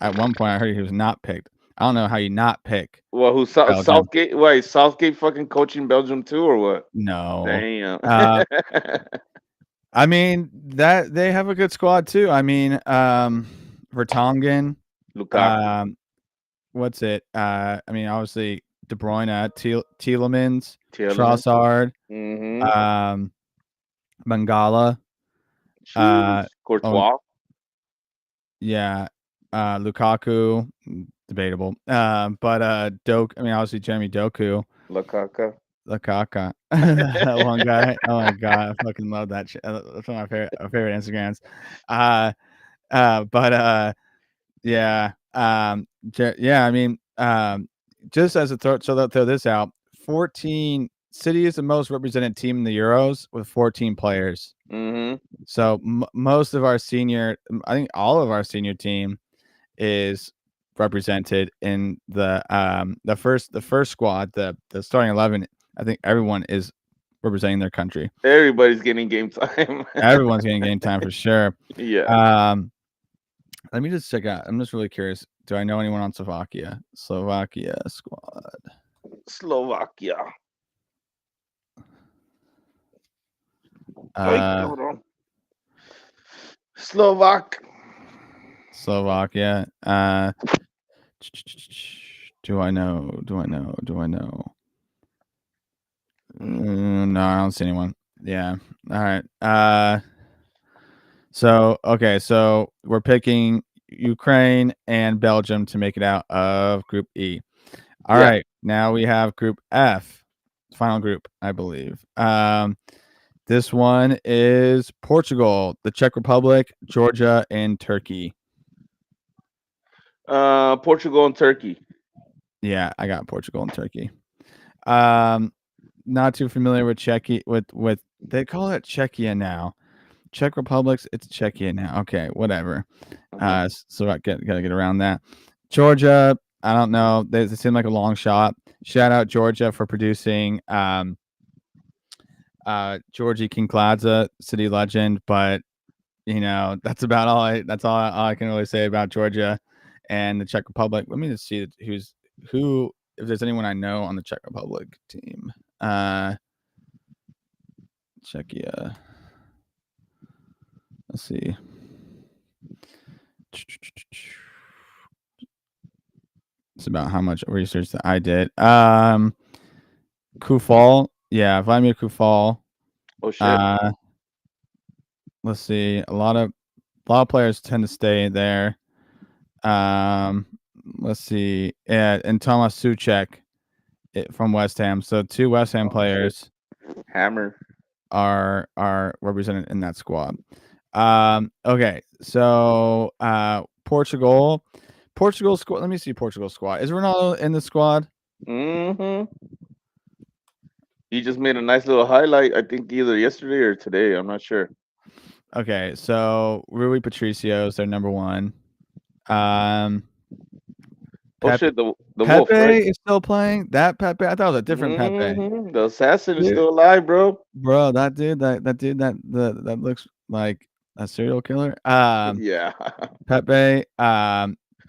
At one point, I heard he was not picked. I don't know how you not pick Well, who's Belgium. Southgate? Wait, Southgate fucking coaching Belgium too, or what? No. Damn. I mean that they have a good squad too. I mean, Vertonghen, Lukaku, um, what's it? I mean, obviously De Bruyne, Tielemans, Tielemans. Trossard. Mm-hmm. Um, Mangala. Uh, Sheesh. oh Courtois. yeah. Lukaku, debatable. But Doku. I mean, obviously Jeremy Doku, Lukaku. Lukaku, that one guy. Oh my god, I fucking love that shit. That's one of my favorite Instagrams. Uh, but yeah. Yeah. I mean, just as a so they'll throw this out. 14 City is the most represented team in the Euros with 14 players. Mm-hmm. So most of our senior, I think all of our senior team is represented in the first squad, the starting 11. I think everyone is representing their country. Everybody's getting game time. Everyone's getting game time for sure. Yeah. Um, Let me just check out. I'm just really curious. Do I know anyone on Slovakia? Slovakia squad. Slovakia. Ay, Uh, cabrón. Slovak. Slovakia. Do I know? Do I know? Do I know? No, I don't see anyone. Yeah. All right. So okay. So we're picking Ukraine and Belgium to make it out of Group E. All Yeah. right. Now we have Group F, final group, I believe. This one is Portugal, the Czech Republic, Georgia, and Turkey. Portugal and Turkey. Yeah, I got Portugal and Turkey. Um, not too familiar with Czechia. With they call it Czechia now. Czech Republic's it's Czechia now. Okay, whatever. Uh-huh. So I gotta get around that. Georgia, I don't know. They seem like a long shot. Shout out Georgia for producing Georgie Kinkladze, city legend, but that's all I can really say about Georgia and the Czech Republic. Let me just see who if there's anyone I know on the Czech Republic team. Czechia. Let's see. It's about how much research that I did. Kufal. Yeah, Vladimir Kufal. Oh shit. Uh let's see. A lot of players tend to stay there. Um let's see. Yeah, and Thomas Suchek from West Ham. So two West Ham Oh shit. players Hammer. are represented in that squad. Okay, so Portugal squad. Let me see Portugal squad. Is Ronaldo in the squad? Mm-hmm. He just made a nice little highlight. I think either yesterday or today. I'm not sure. Okay, so Rui Patricio is their number one. Um, Oh Pepe shit. The wolf, Pepe right? is still playing. That Pepe, I thought it was a different Pepe. Mm-hmm. The assassin is Dude, still alive, bro. bro, that dude that looks like a serial killer. Yeah. Pepe,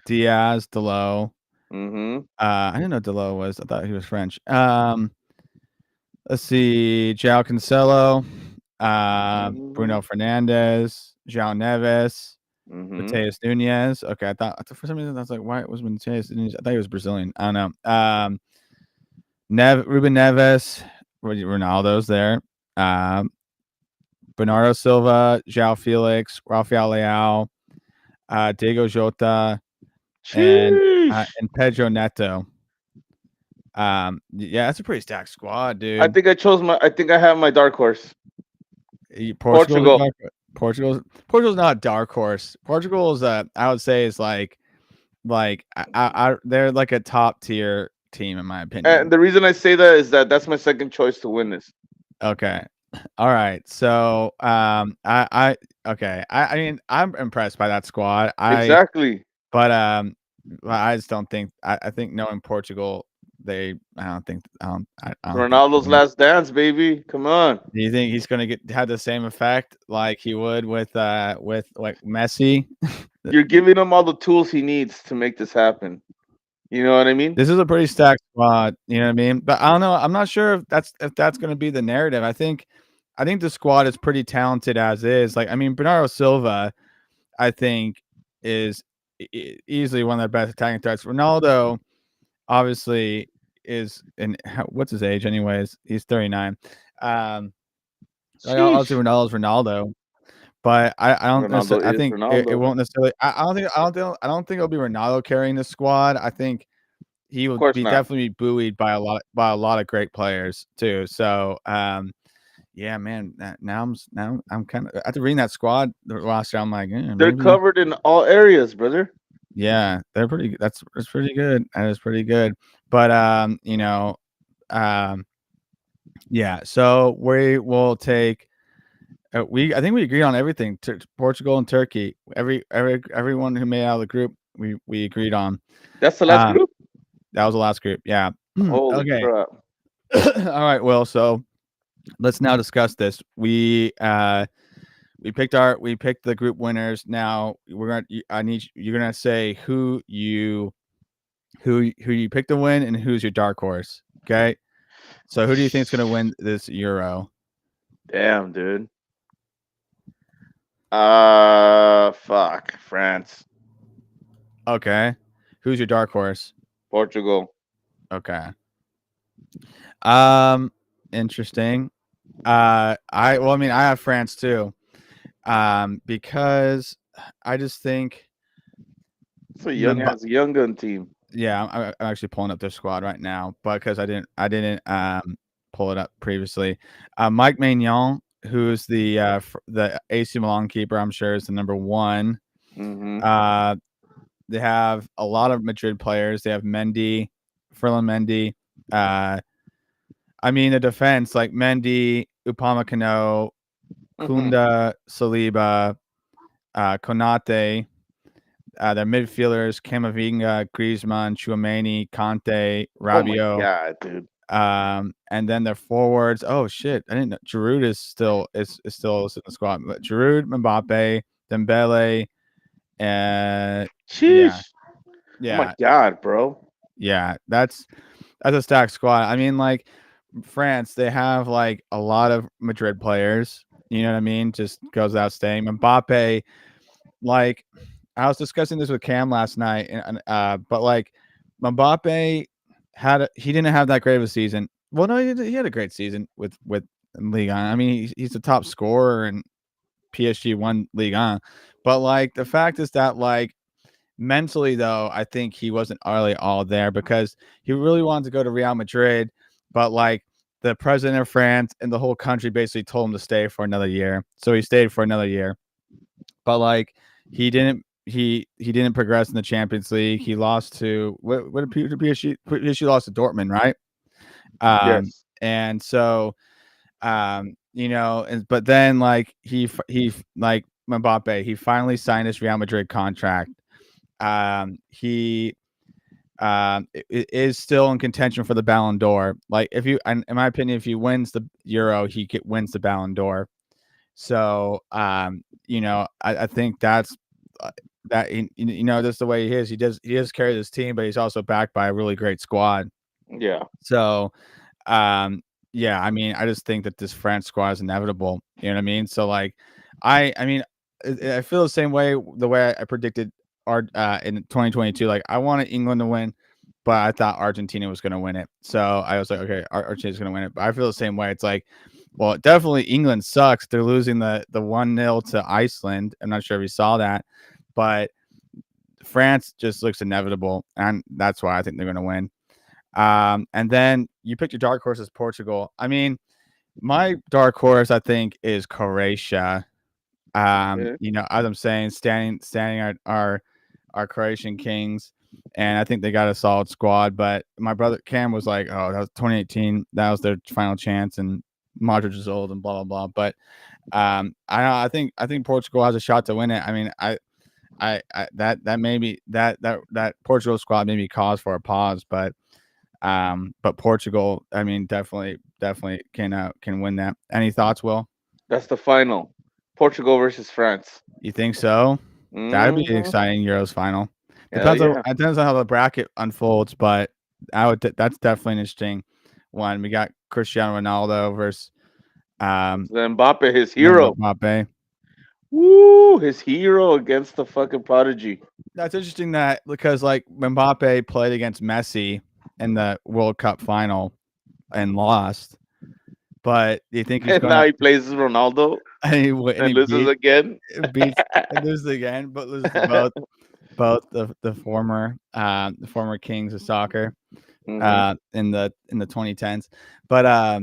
Diaz, Delo. Mm-hmm. I didn't know Delo was. I thought he was French. Let's see, João Cancelo, Mm-hmm. Bruno Fernandez, João Neves, Mm-hmm. Mateus Nunez. Okay, for some reason I was like, why was Mateus Nunez? I thought he was Brazilian. I don't know. Ruben Neves, Ronaldo's there. Um, Bernardo Silva, João Felix, Rafael Leao, Diego Jota, and Sheesh. Pedro Neto. Yeah, that's a pretty stacked squad, I dude. think I chose my. I think I have my dark horse. Portugal's Portugal. Portugal's not a dark horse. Portugal's I would say is like they're like a top tier team in my And opinion. the reason I say that is that that's my second choice to win this. Okay. All right. So I okay. I mean I'm impressed by that squad. Exactly. But I just don't think I think knowing Portugal I don't think I don't think Ronaldo's last dance, baby. Come on. do you think he's gonna have the same effect like he would with like Messi? You're giving him all the tools he needs to make this happen. You know what I mean? This is a pretty stacked squad, you know what I mean? But I don't know. I'm not sure if that's going to be the narrative. I think the squad is pretty talented as is. Like I mean, Bernardo Silva, I think is easily one of their best attacking threats. Ronaldo obviously is what's his age anyways? He's 39. Um, like obviously Sheesh. Ronaldo's Ronaldo, but I don't Ronaldo necessarily. I is think it Ronaldo. won't necessarily. I don't think it'll be Ronaldo carrying the squad. I think he Of will course be not. definitely be buoyed by a lot of great players too. So yeah, man. Now I'm kind of after reading that squad the roster. I'm like, They're maybe. covered in all areas, brother. Yeah, they're pretty. That's pretty good. That is pretty good. But um, yeah. So we will take. I think we agreed on everything. Portugal and Turkey. Everyone who made out of the group, we agreed on. That's the last Um, group. that was the last group. Yeah. Holy Okay. crap! All right. Well, so let's now discuss this. We picked the group winners. Now we're gonna. You're gonna say who you picked to win and who's your dark horse. Okay. So who do you think is gonna win this Euro? Damn, dude. Fuck. France, Okay. Who's your dark horse? Portugal. Okay. Um, interesting. I mean, I have France too. Because I just think, It's a young Mba- ass young gun team. yeah, I'm actually pulling up their squad right now, because I didn't pull it up previously. Mike Maignan, who's the AC Milan keeper, I'm sure is the number one. Mm-hmm. Uh, they have a lot of Madrid players. They have Mendy, Ferland Mendy. Uh, I mean, the defense like Mendy, Upamecano, Mm-hmm. Kunda, Saliba, Konate. Their midfielders: Camavinga, Griezmann, Chouameni, Conte, Oh my Rabiot. god, dude. And then their forwards. Oh shit! I didn't know Giroud is still in the squad. But Giroud, Mbappe, Dembele. Yeah, Sheesh. Oh my yeah, god, bro. yeah. That's a stacked squad. I mean, like France, they have like a lot of Madrid players. You know what I mean? Just goes without saying. Mbappe, like I was discussing this with Cam last night, but like Mbappe he didn't have that great of a season. Well, no, he had a great season with Ligue 1. I mean, he's the top scorer and PSG won Ligue 1. But like the fact is that like mentally though, I think he wasn't really all there because he really wanted to go to Real Madrid, but like the president of France and the whole country basically told him to stay for another year. So he stayed for another year. But like he didn't progress in the Champions League. He lost to what did PSG lost to Dortmund, right? Yes. And so but then like he like Mbappe, he finally signed his Real Madrid contract. He is still in contention for the Ballon d'Or. Like if you, in my opinion, if he wins the Euro, wins the Ballon d'Or. So I think that's that's the way he is. He does carry this team, but he's also backed by a really great squad. Yeah. So um, yeah, I mean, I just think that this France squad is inevitable. You know what I mean? So like, I mean, I feel the same way. The way I predicted our in 2022, like I wanted England to win, but I thought Argentina was going to win it. So I was like, okay, Argentina's going to win it. But I feel the same way. It's like, well, definitely England sucks. They're losing the 1-0 to Iceland. I'm not sure if you saw that, but France just looks inevitable, and that's why I think they're going to win. And then you picked your dark horse as Portugal. I mean, my dark horse, I think, is Croatia. Okay. As I'm saying, standing our Croatian Kings, and I think they got a solid squad. But my brother Cam was like, "Oh, that was 2018. That was their final chance, and Modric is old, and blah blah blah." But I think Portugal has a shot to win it. I mean, I that maybe that Portugal squad maybe cause for a pause, but Portugal, I mean, definitely can win that. Any thoughts, Will? That's the final. Portugal versus France. You think so? That'd be an Mm-hmm. exciting Euros final. Hell yeah. Depends on how the bracket unfolds, but that's definitely an interesting one. We got Cristiano Ronaldo versus Then Mbappe, his hero. Mbappe. Woo! His hero against the fucking prodigy. That's interesting that because like Mbappe played against Messi in the World Cup final and lost. But do you think he's And gonna now he plays Ronaldo and and he loses again. beats and loses again, but loses to both the former kings of soccer Hmm. in the 2010s. But I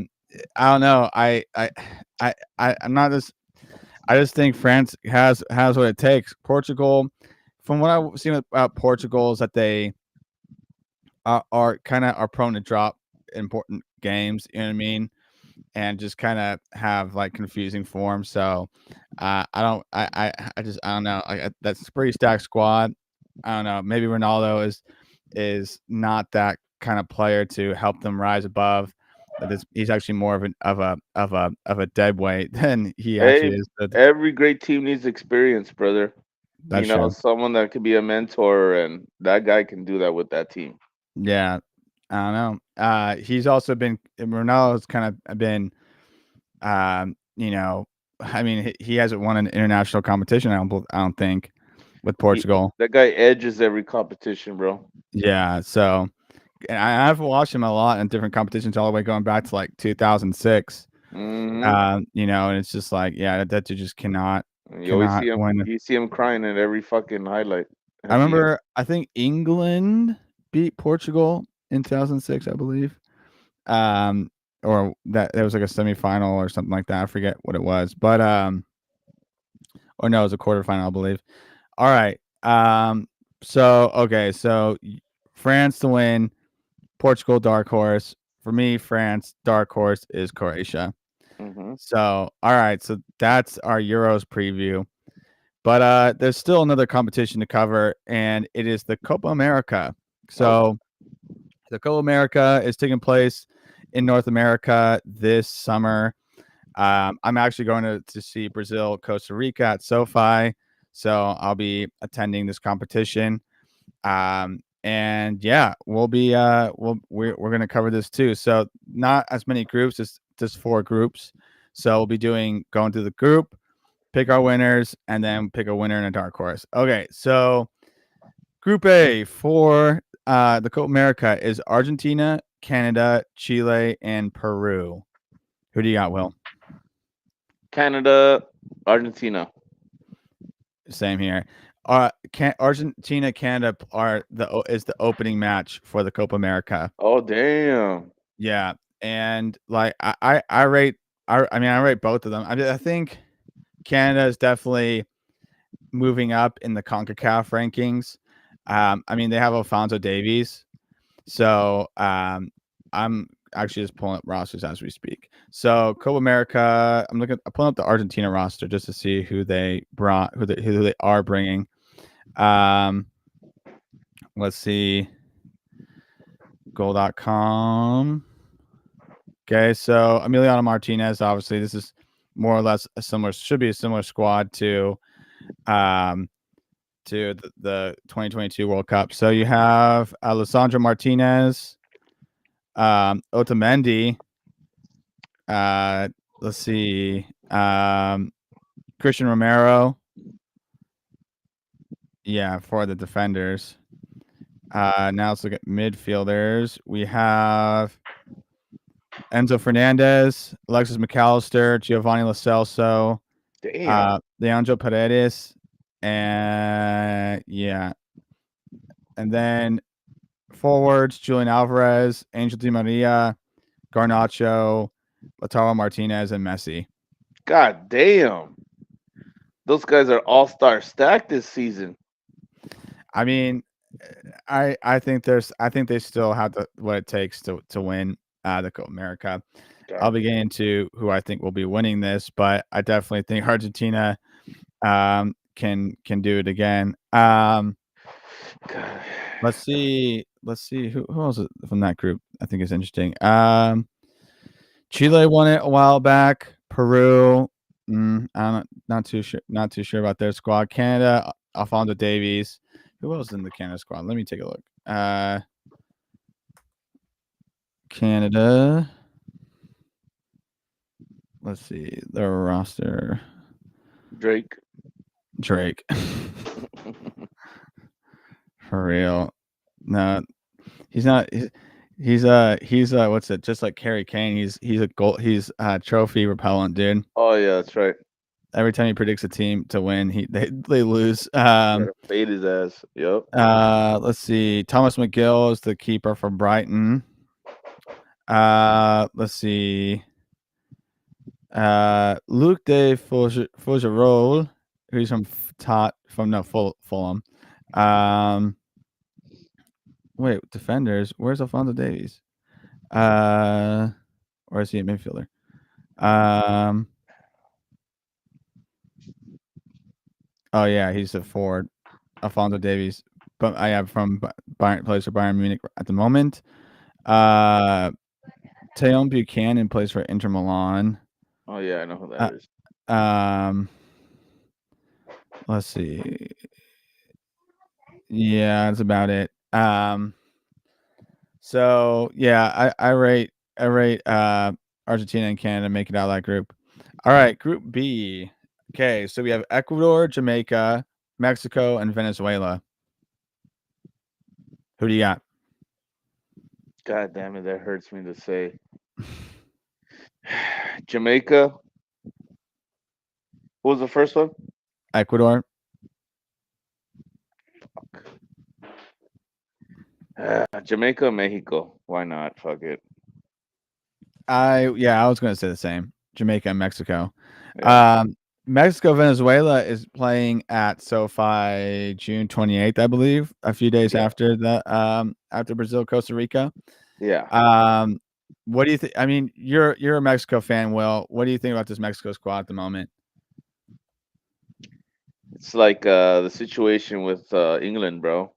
don't know. I'm not just. I just think France has what it takes. Portugal, from what I've seen about Portugal, is that they are kind of are prone to drop important games. You know what I mean? And just kind of have like confusing form. So I don't. I don't know. That's a pretty stacked squad. I don't know. Maybe Ronaldo is not that kind of player to help them rise above. That he's actually more of a dead weight than he Hey, actually is. every great team needs experience, brother. You That's know, true. someone that could be a mentor, and that guy can do that with that team. Yeah, I don't know. He's also been Ronaldo's kind of been, you know, I mean, he hasn't won an international competition. I don't think with He, Portugal. that guy edges every competition, bro. Yeah, so and I've watched him a lot in different competitions, all the way going back to like 2006. Hmm. You know, and it's just like, yeah, that dude just You always cannot see him. win. You see him crying in every fucking highlight I at the end. remember, I think England beat Portugal in 2006, I believe. Um, or that there was like a semifinal or something like that. I forget what it was, but or no, it was a quarterfinal, I believe. All right. So okay, so France to win, Portugal dark horse. For me, France dark horse is Croatia. Hmm. So all right, so that's our Euros preview. But there's still another competition to cover, and it is the Copa America. Oh. So the Copa America is taking place in North America this summer. I'm actually going to see Brazil, Costa Rica at SoFi, so I'll be attending this competition. And yeah, we're going to cover this too. So not as many groups, just four groups. So we'll be going through the group, pick our winners, and then pick a winner and a dark horse. Okay, so Group A for the Copa America is Argentina, Canada, Chile, and Peru. Who do you got, Will? Canada, Argentina. Same here. Argentina, Canada is the opening match for the Copa America. Oh damn. Yeah, and like I rate I rate both of them. I think Canada is definitely moving up in the CONCACAF rankings. I mean they have Alfonso Davies, so I'm actually just pulling up rosters as we speak. So Copa America, I'm pulling up the Argentina roster just to see who they brought, who they are bringing. Um, let's see, goal.com. Okay, so Emiliano Martinez, obviously, this is more or less should be a similar squad um, to the 2022 World Cup. So you have Alessandro Martinez, Otamendi, let's see, Christian Romero, yeah, for the defenders. Now let's look at midfielders. We have Enzo Fernandez, Alexis McAllister, Giovanni Lo Celso, Damn. Leandro Paredes, and yeah, and then forwards: Julian Alvarez, Angel Di Maria, Garnacho, Lautaro Martinez, and Messi. God damn. Those guys are all star stacked this season. I mean, I think they still have what it takes to win the Copa America. I'll God. be getting into who I think will be winning this, but I definitely think Argentina can do it again. God. Let's see who else is from that group I think is interesting. Chile won it a while back. Peru, I'm not too sure about their squad. Canada, Alfonso Davies. Who else is in the Canada squad? Let me take a look. Canada. Let's see their roster. Drake. Drake, for real. No, he's not. He's what's it? Just like Harry Kane. He's a goal. He's trophy repellent, dude. Oh yeah, that's right. Every time he predicts a team to win, they lose. Gotta fade his ass. Yep. Let's see. Thomas McGill is the keeper for Brighton. Let's see. Luke de Fougerolles, who's from Fulham. Um, wait, defenders. Where's Alfonso Davies? Uh, or is he a midfielder? Um, oh yeah, he's a forward. Alfonso Davies, but I have from Bayern, plays for Bayern Munich at the moment. Uh, Teon Buchanan plays for Inter Milan. Oh yeah, I know who that Uh, is. um, let's see. Yeah, that's about it. So yeah, I rate Argentina and Canada make it out of that group. All right, Group B. Okay, so we have Ecuador, Jamaica, Mexico, and Venezuela. Who do you got? God damn it, that hurts me to say. Jamaica. Who was the first one? Ecuador. Jamaica, Mexico. Why not? Fuck it. I was gonna say the same. Jamaica and Mexico. Yeah. Mexico Venezuela is playing at SoFi June 28th, I believe, a few days Yeah. after Brazil Costa Rica. Yeah. Um, what do you think? I mean, you're a Mexico fan, Will. What do you think about this Mexico squad at the moment? It's like the situation with England, bro.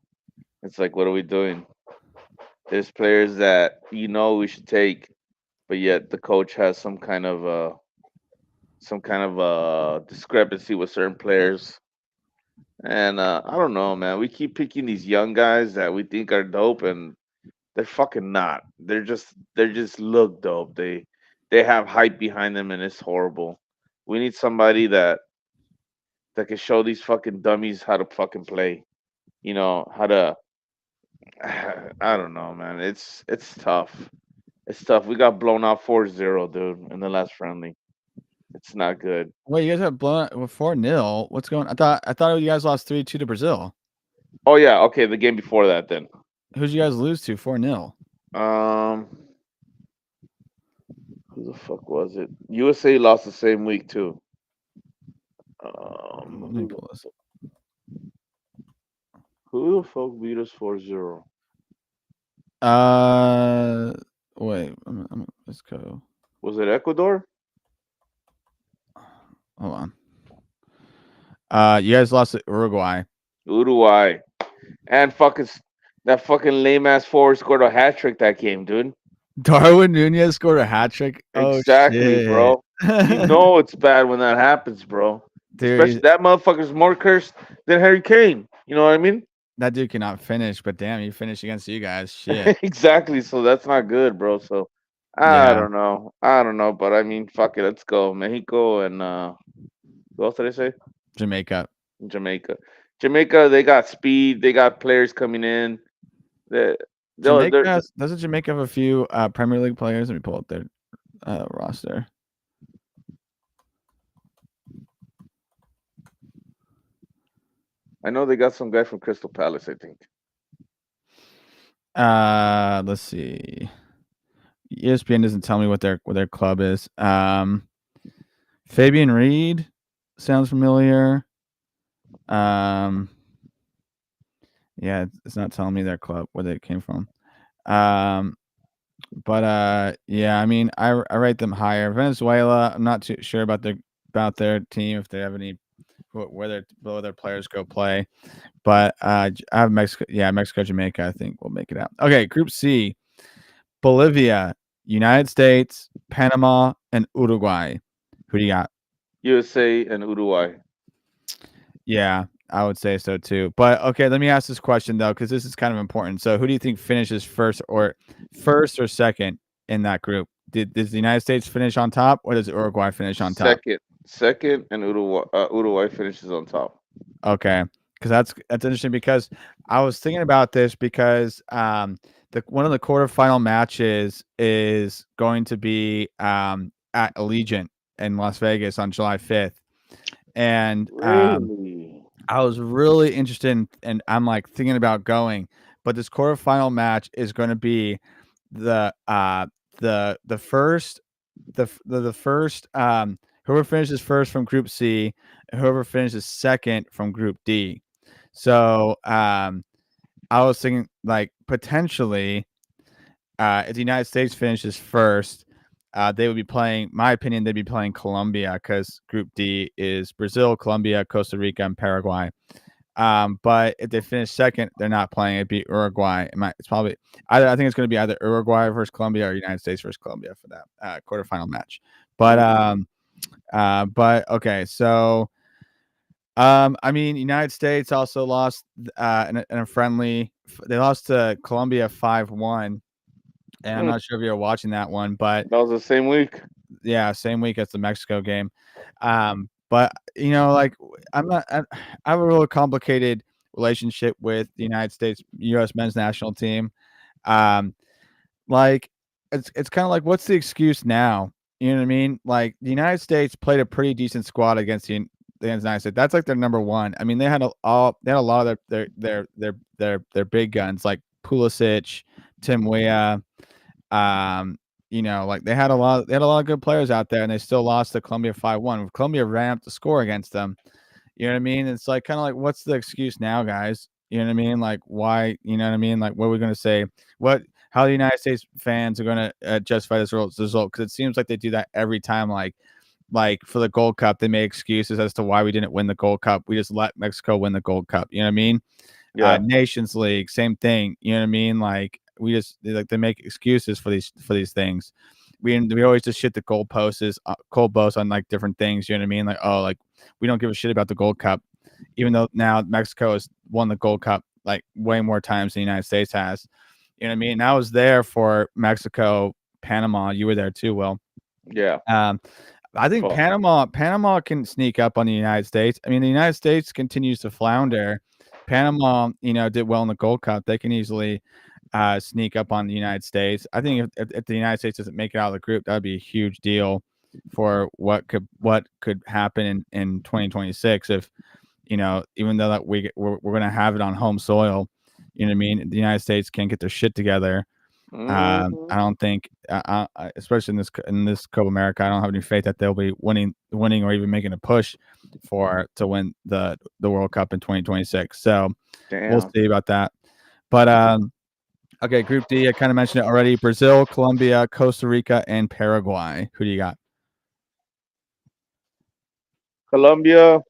It's like, what are we doing? There's players that we should take, but yet the coach has some kind of discrepancy with certain players. And I don't know, man. We keep picking these young guys that we think are dope, and they're fucking not. They just look dope. They have hype behind them, and it's horrible. We need somebody that can show these fucking dummies how to fucking play. How to. I don't know, man. It's tough. It's tough. We got blown out 4-0, dude, in the last friendly. It's not good. Wait, you guys have blown out 4-0. What's going? I thought you guys lost 3-2 to Brazil. Oh yeah, okay. The game before that, then. Who'd you guys lose to 4-0? Um, who the fuck was it? USA lost the same week too. Let me Who the pull this. who the fuck beat us 4-0? Uh, wait. Let's go. Was it Ecuador? Hold on. You guys lost to Uruguay. Uruguay. And that fucking lame ass forward scored a hat trick that game, dude. Darwin Nunez scored a hat trick. Oh Exactly, shit, bro. It's bad when that happens, bro. dude! Especially that motherfucker's more cursed than Harry Kane. You know what I mean? That dude cannot finish, but damn, he finished against you guys. Shit. Exactly. So that's not good, bro. So I Yeah, don't know. I don't know, but I mean, fuck it. Let's go, Mexico and who else did I say? Jamaica. Jamaica. Jamaica. They got speed. They got players coming in. They, they're Doesn't Jamaica have a few Premier League players? Let me pull up their roster. I know they got some guy from Crystal Palace. I think. Let's see. ESPN doesn't tell me what their club is. Fabian Reed sounds familiar. Yeah, it's not telling me their club where they came from. But yeah, I mean, I rate them higher. Venezuela, I'm not too sure about their team if they have any where their players go play. But I have Mexico. Yeah, Mexico, Jamaica. I think will make it out. Okay, Group C: Bolivia, United States, Panama, and Uruguay. Who do you got? USA and Uruguay. Yeah, I would say so too. But okay, let me ask this question though, because this is kind of important. So, who do you think finishes first or second in that group? Does the United States finish on top, or does Uruguay finish on top? Second, and Uruguay finishes on top. Okay, because that's interesting because I was thinking about this because the one of the quarterfinal matches is going to be at Allegiant in Las Vegas on July 5th, and Really? I was really interested in, and I'm like thinking about going, but this quarterfinal match is going to be the the first the first whoever finishes first from Group C, and whoever finishes second from Group D. So I was thinking like potentially if the United States finishes first, they would be playing. My opinion, they'd be playing Colombia because Group D is Brazil, Colombia, Costa Rica, and Paraguay. But if they finish second, they're not playing. It'd be Uruguay. It's probably either. I think it's going to be either Uruguay versus Colombia or United States versus Colombia for that quarterfinal match. But Mm. but okay, so I mean, United States also lost in a friendly. They lost to Colombia 5-1, and I'm Mm. not sure if you're watching that one, but That was the same week. yeah, same week as the Mexico game. But like I have a real complicated relationship with the United States U.S. men's national team. Um, like it's kind of like what's the excuse now? You know what I mean? Like the United States played a pretty decent squad against the United States. That's like their number one. I mean, they had a lot of their big guns like Pulisic, Tim Weah. Um, like they had a lot of good players out there, and they still lost to Colombia 5-1. Colombia ran up the score against them. You know what I mean? It's like kind of like what's the excuse now, guys? You know what I mean? Like why? You know what I mean? Like what are we going to say? What? How the United States fans are going to justify this result? Because it seems like they do that every time. Like for the Gold Cup, they make excuses as to why we didn't win the Gold Cup. We just let Mexico win the Gold Cup. You know what I mean? Yeah. Nations League, same thing. You know what I mean? Like they make excuses for these things. We always just shit the goalposts on like different things. You know what I mean? Like like we don't give a shit about the Gold Cup, even though now Mexico has won the Gold Cup like way more times than the United States has. You know what I mean? And I was there for Mexico, Panama. You were there too, Will. Yeah. Um, I think Fuck. Panama can sneak up on the United States. I mean, the United States continues to flounder. Panama, did well in the Gold Cup. They can easily sneak up on the United States. I think if the United States doesn't make it out of the group, that would be a huge deal for what could happen in 2026 if even though that we're going to have it on home soil. You know what I mean? The United States can't get their shit together. Hmm. I don't think, especially in this Copa America, I don't have any faith that they'll be winning, or even making a push to win the World Cup in 2026. So we'll Damn. see about that. But okay, Group D, I kind of mentioned it already: Brazil, Colombia, Costa Rica, and Paraguay. Who do you got? Colombia,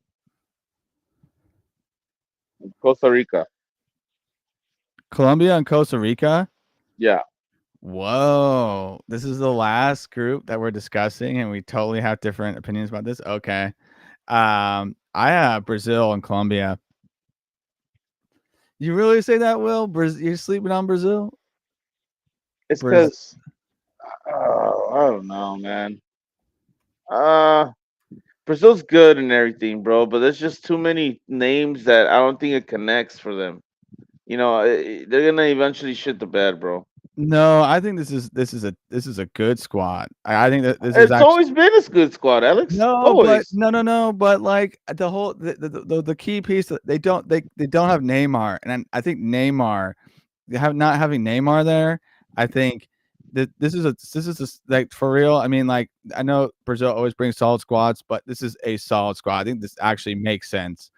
Costa Rica. Colombia and Costa Rica. Yeah. Whoa, this is the last group that we're discussing, and we totally have different opinions about this. Okay. I have Brazil and Colombia. You really say that, Will? You're sleeping on Brazil? It's Brazil. because I don't know, man. Uh, Brazil's good and everything, bro, but there's just too many names that I don't think it connects for them. They're gonna eventually shit the bed, bro. No, I think this is a good squad. I think that this is It's actually always been a good squad, Alex. no, but Always. no, but like the whole the key piece that they don't have Neymar, and I think Neymar, not having Neymar there, I think that like for real. I mean, like I know Brazil always brings solid squads, but this is a solid squad. I think this actually makes sense,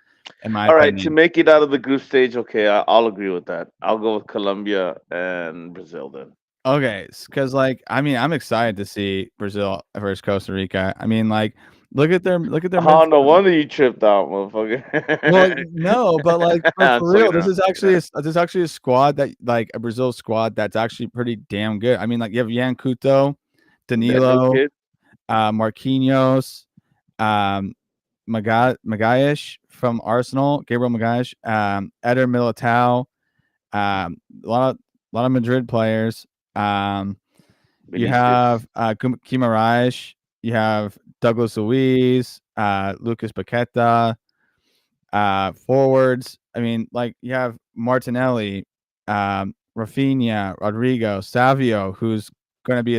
in my All right, to opinion. make it out of the group stage, okay, I'll agree with that. I'll go with Colombia and Brazil then. Okay, because like I mean, I'm excited to see Brazil versus Costa Rica. I mean, like look at their Oh, no midfield. wonder you tripped out, Well, motherfucker. no, but like I'm for real, talking out. this is actually a squad that like a Brazil squad that's actually pretty damn good. I mean, like you have Yan Couto, That new Danilo, kid. Marquinhos, um, Magalhaes from Arsenal, Gabriel Magalhaes, Eder Militao, a lot of Madrid players. You Vinicius. have Guimaraes, you have Douglas Luiz, Lucas Paqueta, Forwards, I mean, like you have Martinelli, Rafinha, Rodrigo, Savio, who's going to be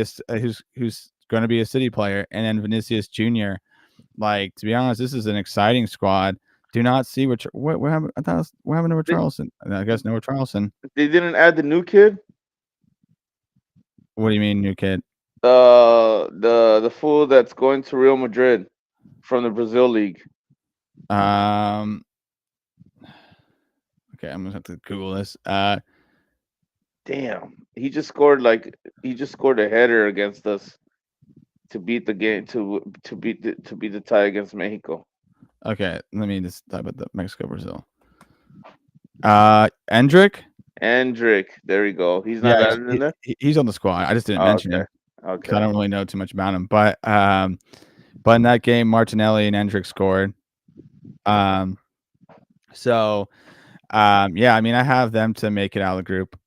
who's going to be a City player, and then Vinicius Jr. Like, to be honest, this is an exciting squad. Do not see what happened. I thought what happened to They, Richarlison. I guess no Richarlison. they didn't add the new kid. What do you mean, new kid? The fool that's going to Real Madrid from the Brazil league. Um. Okay, I'm gonna have to Google this. Damn, he just scored a header against us to beat the game to beat the tie against Mexico. Okay, let me just type about the Mexico Brazil. Endrick. Andrick, there you go. He's Yeah, not added in there. he's on the squad. I just didn't Oh, mention okay, him because I okay. don't really know too much about him. But in that game, Martinelli and Endrick scored. Um, so yeah, I mean, I have them to make it out of the group.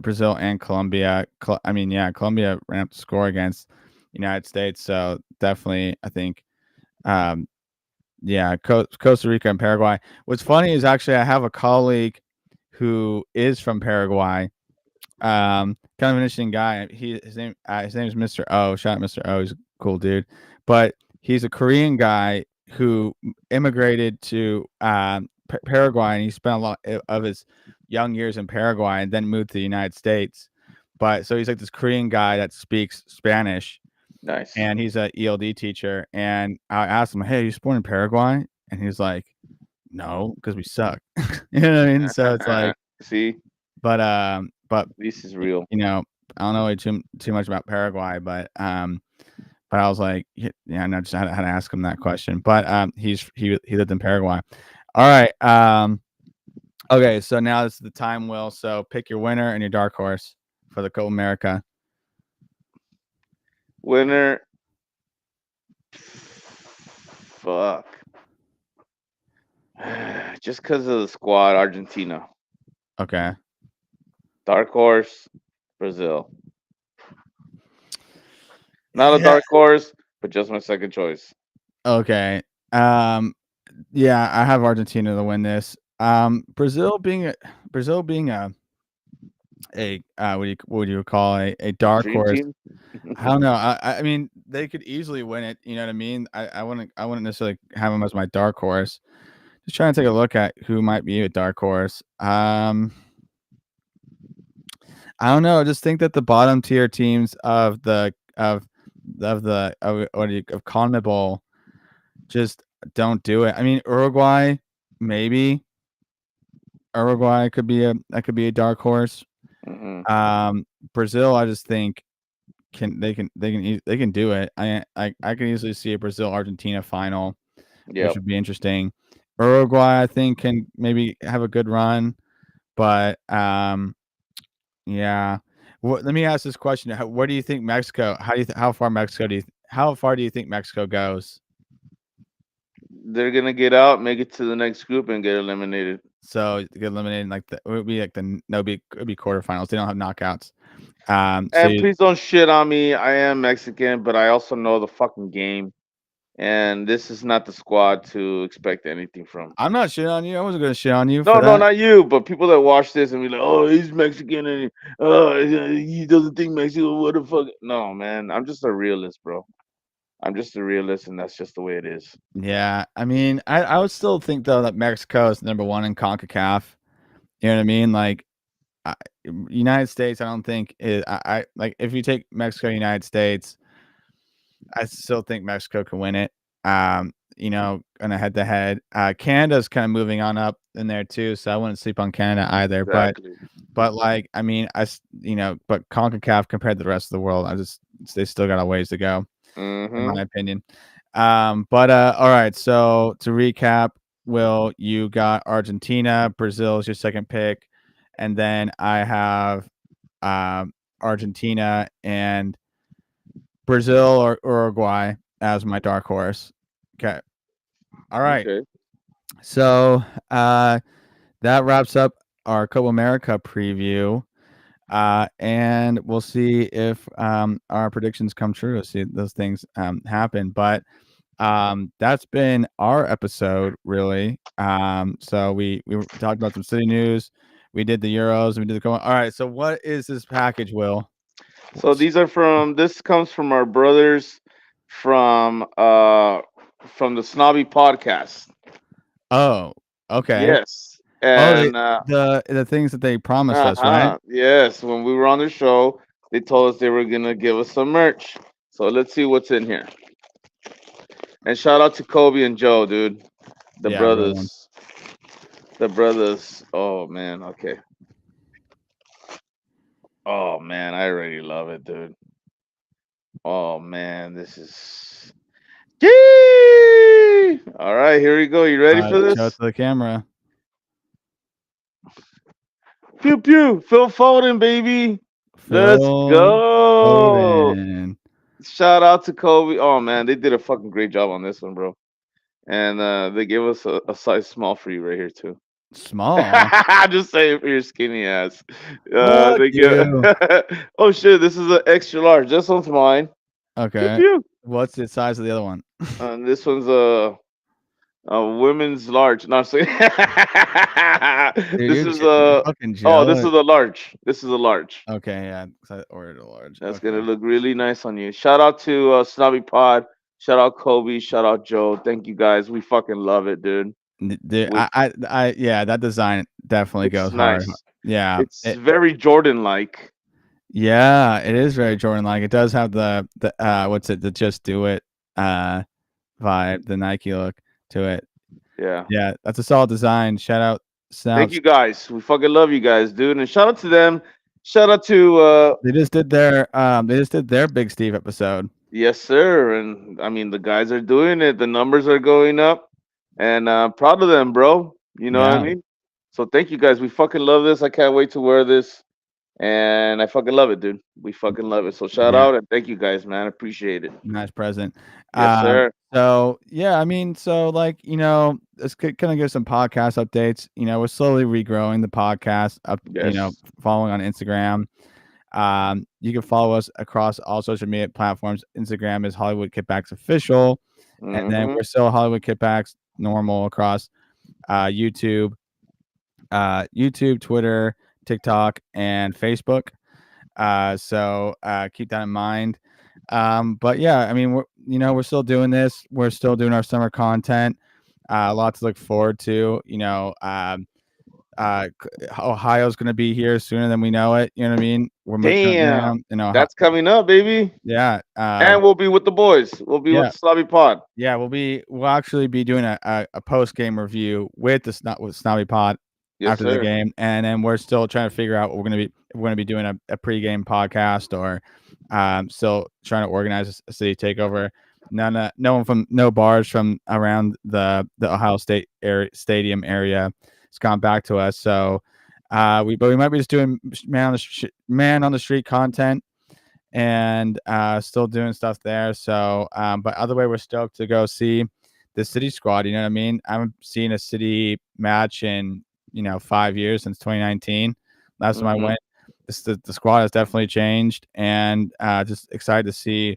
Brazil and Colombia. I mean, yeah, Colombia ran up to score against United States, so definitely, I think, um, yeah, Costa Rica and Paraguay. What's funny is actually I have a colleague who is from Paraguay. Kind of an interesting guy. His name is Mr. O. Shout out Mr. O. He's a cool dude, but he's a Korean guy who immigrated to Paraguay, and he spent a lot of his young years in Paraguay, and then moved to the United States. But so he's like this Korean guy that speaks Spanish, Nice. and he's a ELD teacher. And I asked him, "Hey, you born in Paraguay?" And he's like, "No, because we suck." You know what I mean? So it's like, See, but this is real. you know, I don't know too much about Paraguay, but I was like, yeah, no, just had to ask him that question. But he lived in Paraguay. All right. Okay, so now this is the time, Will. So pick your winner and your dark horse for the Copa America. Winner. Fuck. Just because of the squad, Argentina. Okay. Dark horse, Brazil. Not a Yeah. dark horse, but just my second choice. Okay. Um. Yeah, I have Argentina to win this. Brazil being a what would you call a dark Dream horse? team. I don't know. I mean, they could easily win it. You know what I mean? I wouldn't necessarily have them as my dark horse. Just trying to take a look at who might be a dark horse. I don't know. I just think that the bottom tier teams of CONMEBOL just don't do it. I mean, maybe Uruguay could be a dark horse. Hmm. Brazil, I just think they can do it. I can easily see a Brazil Argentina final, which Yep. would be interesting. Uruguay, I think, can maybe have a good run, but yeah. Let me ask this question: What do you think Mexico? How far do you think Mexico goes? They're gonna get out, make it to the next group, and get eliminated. So get eliminated like it would be like it would be quarterfinals. They don't have knockouts. So And please don't shit on me. I am Mexican, but I also know the fucking game. And this is not the squad to expect anything from. I'm not shitting on you. I wasn't gonna shit on you for No, no, that. not you, but people that watch this and be like, "Oh, he's Mexican and he doesn't think Mexico. What the fuck?" No, man, I'm just a realist, bro. I'm just a realist, and that's just the way it is. Yeah, I mean, I would still think though that Mexico is number one in CONCACAF. You know what I mean? Like, I, United States, I don't think I like if you take Mexico, United States, I still think Mexico can win it. You know, on a head to head. Canada's kind of moving on up in there too, so I wouldn't sleep on Canada either. Exactly. But like, I mean, you know, but CONCACAF compared to the rest of the world, they still got a ways to go, in Mm-hmm. my opinion. All right. So to recap, Will, you got Argentina, Brazil is your second pick, and then I have Argentina and Brazil or Uruguay as my dark horse. Okay. All right. Okay. So that wraps up our Copa America preview. And we'll see if our predictions come true. See if those things happen. But That's been our episode, really. So we talked about some city news. We did the Euros and we did the Copa. All right. So what is this package, Will? So these are from. This comes from our brothers from the Snobby podcast. Oh, okay. Yes, Oh, and the things that they promised us, right? uh-huh. Yes, when we were on the show, they told us they were gonna give us some merch. So let's see what's in here. And shout out to Kobe and Joe, dude. The Yeah, real ones. brothers. The brothers. Oh man, okay. Oh man, I already love it, dude. Oh man, this is Yee! All right, here we go. You ready for Show it this? to the camera. Pew pew. Phil Foden, baby. Let's Phil go. Foden. Shout out to Kobe. Oh man, they did a fucking great job on this one, bro. And they gave us a size small for you right here too. Small. Just saying for your skinny ass. Fuck They give. you. Oh shit, this is an extra large. This one's mine. Pew Okay. pew. What's the size of the other one? And this one's a women's large. No, I'm saying. Dude, This is you're a. fucking Oh, this is jealous. a large. This is a large. Okay, yeah, 'cause I ordered a large. That's gonna Okay. look really nice on you. Shout out to Snobby Pod. Shout out Kobe. Shout out Joe. Thank you guys. We fucking love it, dude. Dude, We, yeah, that design definitely it's goes hard. nice. Yeah, It's very Jordan like. yeah, it is very Jordan-like. It does have the what's it, the just do it uh vibe, the Nike look to it. Yeah. Yeah, that's a solid design. Shout out Thank Snouts. you guys. We fucking love you guys, dude. And shout out to them. Shout out to They just did their Big Steve episode. yes, sir. And I mean the guys are doing it. The numbers are going up. And proud of them, bro. You know what I Yeah, mean? So thank you guys. We fucking love this. I can't wait to wear this. And I fucking love it, dude. We fucking love it. So shout yeah. out and thank you guys, man. I appreciate it. Nice present. Yes, sir. So yeah, I mean, so like, let's kind of give some podcast updates. We're slowly regrowing the podcast up, Yes. following on Instagram. You can follow us across all social media platforms. Instagram is Hollywood Kickbacks Official, and then Mm-hmm. we're still Hollywood Kickbacks normal across YouTube, Twitter, TikTok, and Facebook. So keep that in mind. But yeah, I mean, we're still doing this. We're still doing our summer content. A lot to look forward to. Ohio's going to be here sooner than we know it. You know what I mean? We're moving Damn. around. Ohio. That's coming up, baby. Yeah. And we'll be with the boys. We'll be with Yeah. the Slobby Pod. Yeah. We'll actually be doing a post game review with Snobby Pod Yes, after the sir. game, and then we're still trying to figure out what we're gonna be. If we're gonna be doing a pregame podcast, or still trying to organize a city takeover. No bars from around the Ohio State stadium area has gone back to us. So we might be just doing man on the street content and still doing stuff there. So but other way, we're stoked to go see the city squad. You know what I mean? I haven't seen a city match in 5 years, since 2019. Last time I Mm-hmm. went. The squad has definitely changed, and just excited to see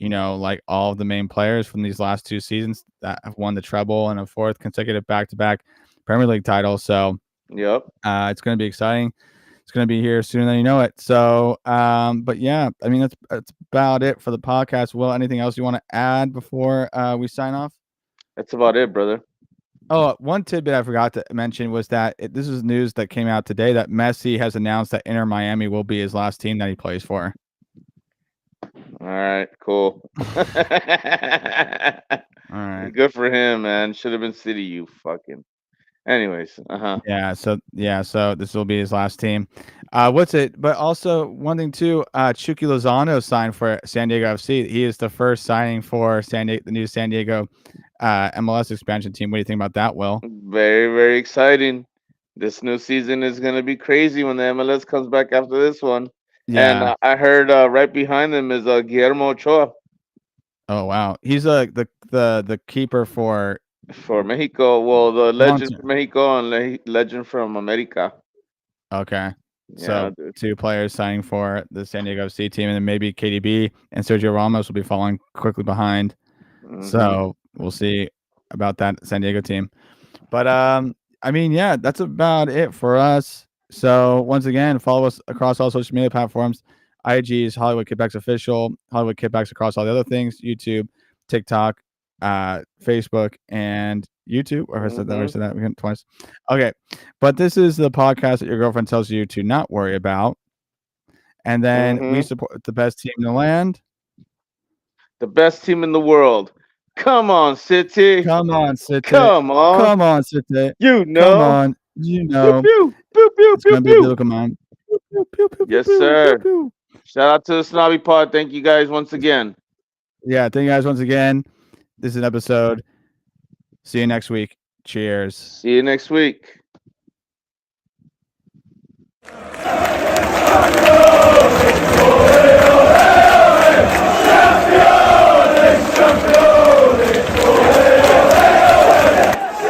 like all of the main players from these last 2 seasons that have won the treble and a fourth consecutive back-to-back Premier League title. So Yep. it's going to be exciting. It's going to be here sooner than you know it. So but yeah, I mean, that's about it for the podcast. Will, anything else you want to add before we sign off? That's about it, brother. Oh, one tidbit I forgot to mention was that this is news that came out today that Messi has announced that Inter Miami will be his last team that he plays for. All right, cool. All right. Good for him, man. Should have been City, you fucking. Anyways, Yeah. So this will be his last team. What's it? But also one thing too. Chucky Lozano signed for San Diego FC. He is the first signing for the new San Diego MLS expansion team. What do you think about that, Will? very, very exciting. This new season is gonna be crazy when the MLS comes back after this one. And Yeah. I heard right behind them is Guillermo Ochoa Oh wow. He's the keeper for for Mexico. Well, the legend Toronto. from Mexico and legend from America. Okay. Yeah, So dude. 2 players signing for the San Diego FC team, and then maybe KDB and Sergio Ramos will be following quickly behind. Mm-hmm. So we'll see about that San Diego team. But I mean, yeah, that's about it for us. So once again, follow us across all social media platforms. IG is Hollywood Kickbacks Official, Hollywood Kickbacks across all the other things, YouTube, TikTok, Facebook, and YouTube. Or I said that, Mm-hmm. again twice. Okay. But this is the podcast that your girlfriend tells you to not worry about. And then we Mm-hmm. support the best team in the land. The best team in the world. Come on, City. Come on, City. Come on. Come on, City. You Come know. on. You Pew know pew pew pew it's pew gonna be a pew. biblical man. Pew, pew, pew, pew, pew, Yes, pew, pew, sir. pew. Shout out to the Snobby Pod. Thank you guys once again. Yeah, thank you guys once again. This is an episode. See you next week. Cheers. See you next week.